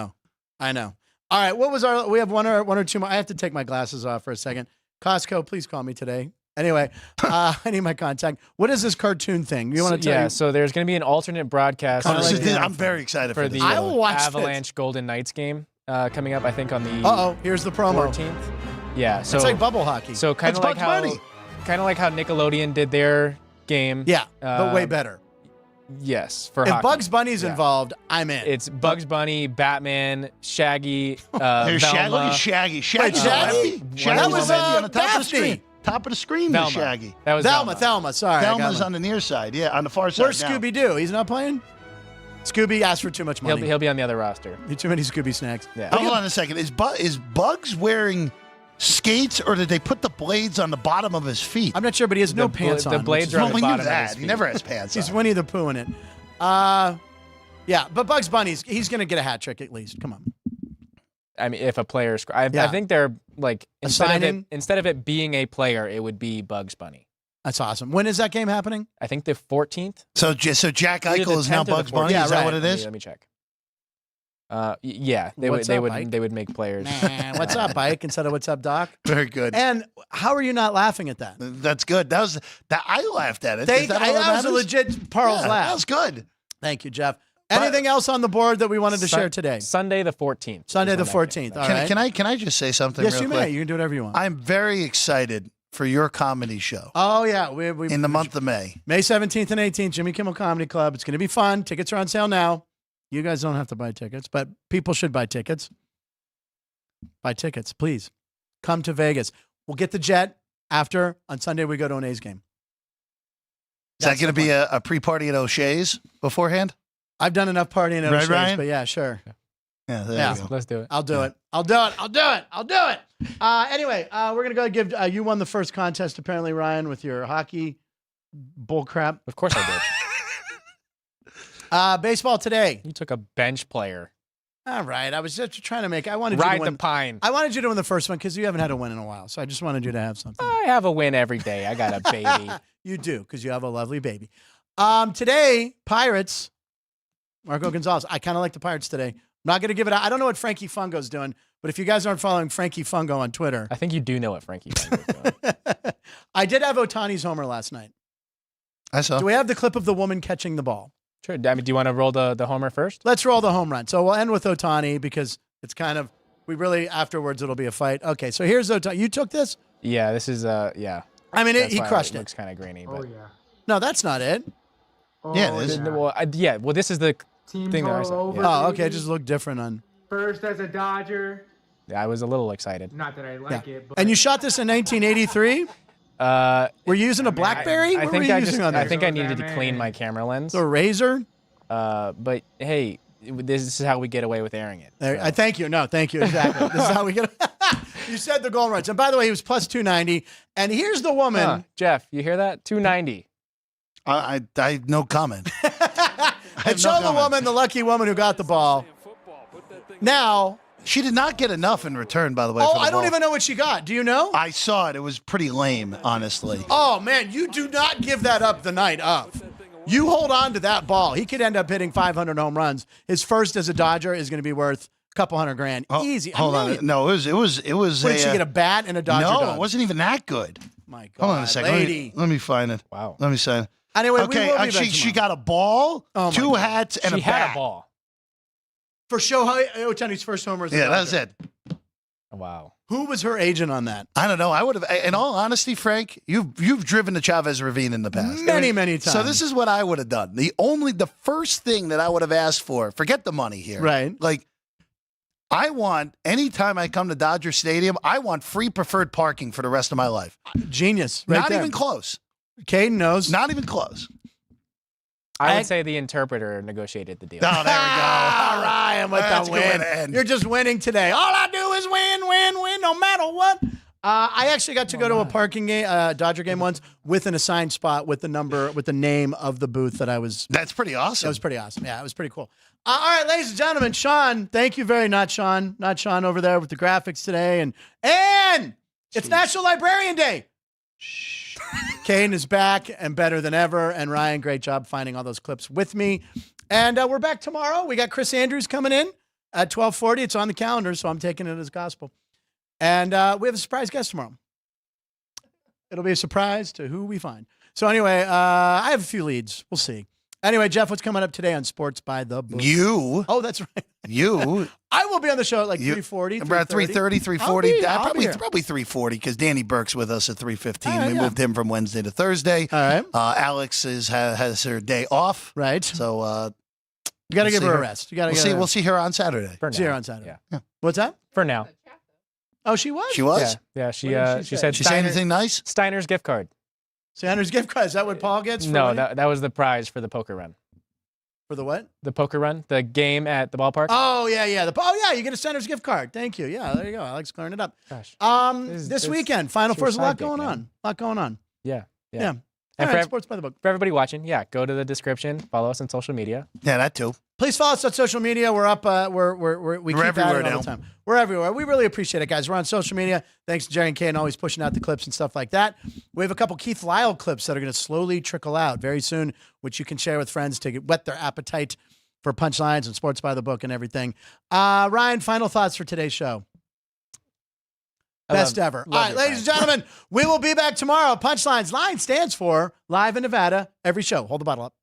know. All right, what was we have one or two more. I have to take my glasses off for a second. Costco, please call me today. Anyway, I need my contact. What is this cartoon thing? You want to tell me? So there's going to be an alternate broadcast. I'm very excited for the this. I will watch Avalanche Golden Knights game coming up, I think, on the here's the promo. 14th. Yeah, so it's like bubble hockey. So kind of like how Nickelodeon did their game. Yeah, but way better. Yes, for if hockey. Bugs Bunny's involved, I'm in. It's Bugs Bunny, Batman, Shaggy, There's Velma. Look at Shaggy. Shaggy? That was Daphne. on the top of the screen. Top of the screen Velma. was Shaggy. That was Thelma. Sorry, Thelma's on the near side. Yeah, on the far side. Where's Scooby Doo? He's not playing. Scooby asked for too much money. He'll be on the other roster. Too many Scooby snacks. Yeah. Hold on a second. Is Bugs wearing skates, or did they put the blades on the bottom of his feet? I'm not sure, but he has no pants on. The blades are on the we bottom knew that. of his feet. He never has pants on. He's Winnie the Pooh in it. Yeah, but Bugs Bunny's he's going to get a hat trick at least. Come on. I mean, if a player, I think they're like instead of it being a player, it would be Bugs Bunny. That's awesome. When is that game happening? I think the 14th. So Jack Either Eichel the is now 10th or the Bugs Bunny. 14th. Is that what it is? Let me check. Yeah, they What's up, Ike? would make players. What's up, Ike? Instead of what's up, Doc? Very good. And how are you not laughing at that? That's good. That I laughed at it. That was a legit Pearl's laugh. That was good. Thank you, Jeff. Anything else on the board that we wanted to share today? Sunday the 14th. Sunday the 14th. All right. Can I just say something? Yes, real you quick? may. You can do whatever you want. I'm very excited for your comedy show. Oh yeah, in the month of May. May 17th and 18th, Jimmy Kimmel Comedy Club. It's going to be fun. Tickets are on sale now. You guys don't have to buy tickets, but people should buy tickets. Buy tickets, please. Come to Vegas. We'll get the jet after. On Sunday, we go to an A's game. Is that going to be a pre-party at O'Shea's beforehand? I've done enough partying at O'Shea's, Ryan? but yeah, sure. Yeah, there you go. Let's do it. I'll do it. Anyway, we're going to go give you won the first contest, apparently, Ryan, with your hockey bullcrap. Of course I did. Baseball today. You took a bench player. All right. I was just trying to I wanted you to Ride win. the pine. I wanted you to win the first one because you haven't had a win in a while. So I just wanted you to have something. I have a win every day. I got a baby. You do because you have a lovely baby. Today, Pirates. Marco Gonzalez. I kind of like the Pirates today. I'm not going to give it out. I don't know what Frankie Fungo's doing, but if you guys aren't following Frankie Fungo on Twitter. I think you do know what Frankie Fungo is doing. I did have Ohtani's homer last night. I saw. Do we have the clip of the woman catching the ball? Sure. I mean, do you want to roll the homer first? Let's roll the home run. So we'll end with Ohtani because it's kind of, we really, afterwards, it'll be a fight. Okay, so here's Ohtani. You took this? Yeah, this is, yeah. I mean, That's he why crushed it. Looks kind of grainy. But. Oh, yeah. No, that's not it. Oh, Yeah, it is. Well, this is the Team thing that I total said. over. Yeah. Oh, okay. It just looked different on. First as a Dodger. I was a little excited. Not that I like it, but And you shot this in 1983? Were you using a BlackBerry? I what think were you I using on there? I think I needed to clean my camera lens. A razor? But hey, this is how we get away with airing it. There, so. I thank you. No, thank you. Exactly. This is how we get. You said the goal runs. And by the way, he was plus 290. And here's the woman. Jeff, you hear that? 290. I no comment. And show the woman, the lucky woman who got the ball. Now. She did not get enough in return, by the way. Oh, for the I don't ball. even know what she got. Do you know? I saw it. It was pretty lame, honestly. Oh, man, you do not give that up the night of. You hold on to that ball. He could end up hitting 500 home runs. His first as a Dodger is going to be worth a couple $100,000. Easy. Hold on. No, it was. What, did she get a bat and a Dodger No, dog? it wasn't even that good. My God, Hold on a second. lady. Let me find it. Wow. Let me sign it. Anyway, Okay, we will be back she tomorrow. got a ball, Oh, my two God. hats, and She a bat. had a ball. For Shohei Ohtani's first homer as a Dodger. That's it. Wow. Who was her agent on that? I don't know. I would have. In all honesty, Frank, you've driven the Chavez Ravine in the past. Many times. So this is what I would have done. The first thing that I would have asked for, forget the money here. Right. Like, I want, anytime I come to Dodger Stadium, I want free preferred parking for the rest of my life. Genius. Right Not there. even close. Caden knows. Not even close. I would say the interpreter negotiated the deal. Oh, there we go. All right, I'm with That's the a good way win. to end. You're just winning today. All I do is win, no matter what. I actually got to go to a parking game, Dodger game once with an assigned spot with the number, with the name of the booth that I was. That's pretty awesome. That was pretty awesome. Yeah, it was pretty cool. All right, ladies and gentlemen, Sean, thank you not Sean over there with the graphics today. And it's National Librarian Day. Caden is back and better than ever. And Ryan, great job finding all those clips with me. And we're back tomorrow. We got Chris Andrews coming in. at 12:40. It's on the calendar, so I'm taking it as gospel. And we have a surprise guest tomorrow. It'll be a surprise to who we find. So anyway, I have a few leads. We'll see. Anyway, Jeff, what's coming up today on Sports by the Book? You. Oh, that's right. You. I will be on the show at like 3:40. About 3:30, 3:40. I'll be here. Probably 3:40 because Danny Burke's with us at 3:15. All right, We yeah. moved him from Wednesday to Thursday. All right. Alex has her day off. Right. So You got to we'll give see her a her. rest. You got to we'll see her on Saturday. For See her now. on Saturday. Yeah. What's that? For now. Oh, she was? She was? Yeah. She What did she she say? said She say Steiner- anything nice? Steiner's gift card. Sanders gift card. Is that what Paul gets? For No, winning? that was the prize for the poker run. For the what? The poker run, the game at the ballpark. Oh, yeah. You get a Sanders gift card. Thank you. Yeah, there you go. Alex clearing it up. Gosh. This weekend, Final it's your Four's a lot side gig, going man. on. Yeah. Yeah. And All for, right, ev- Sports by the Book. for everybody watching, go to the description, follow us on social media. Yeah, that too. Please follow us on social media. We're up. We keep at everywhere it all now. the time. We're everywhere. We really appreciate it, guys. We're on social media. Thanks to Jerry and Kane always pushing out the clips and stuff like that. We have a couple Keith Lyle clips that are going to slowly trickle out very soon, which you can share with friends to whet their appetite for punchlines and Sports by the Book and everything. Ryan, final thoughts for today's show. Best ever. All right, ladies and gentlemen, we will be back tomorrow. Punchlines. Line stands for Live in Nevada. Every show. Hold the bottle up.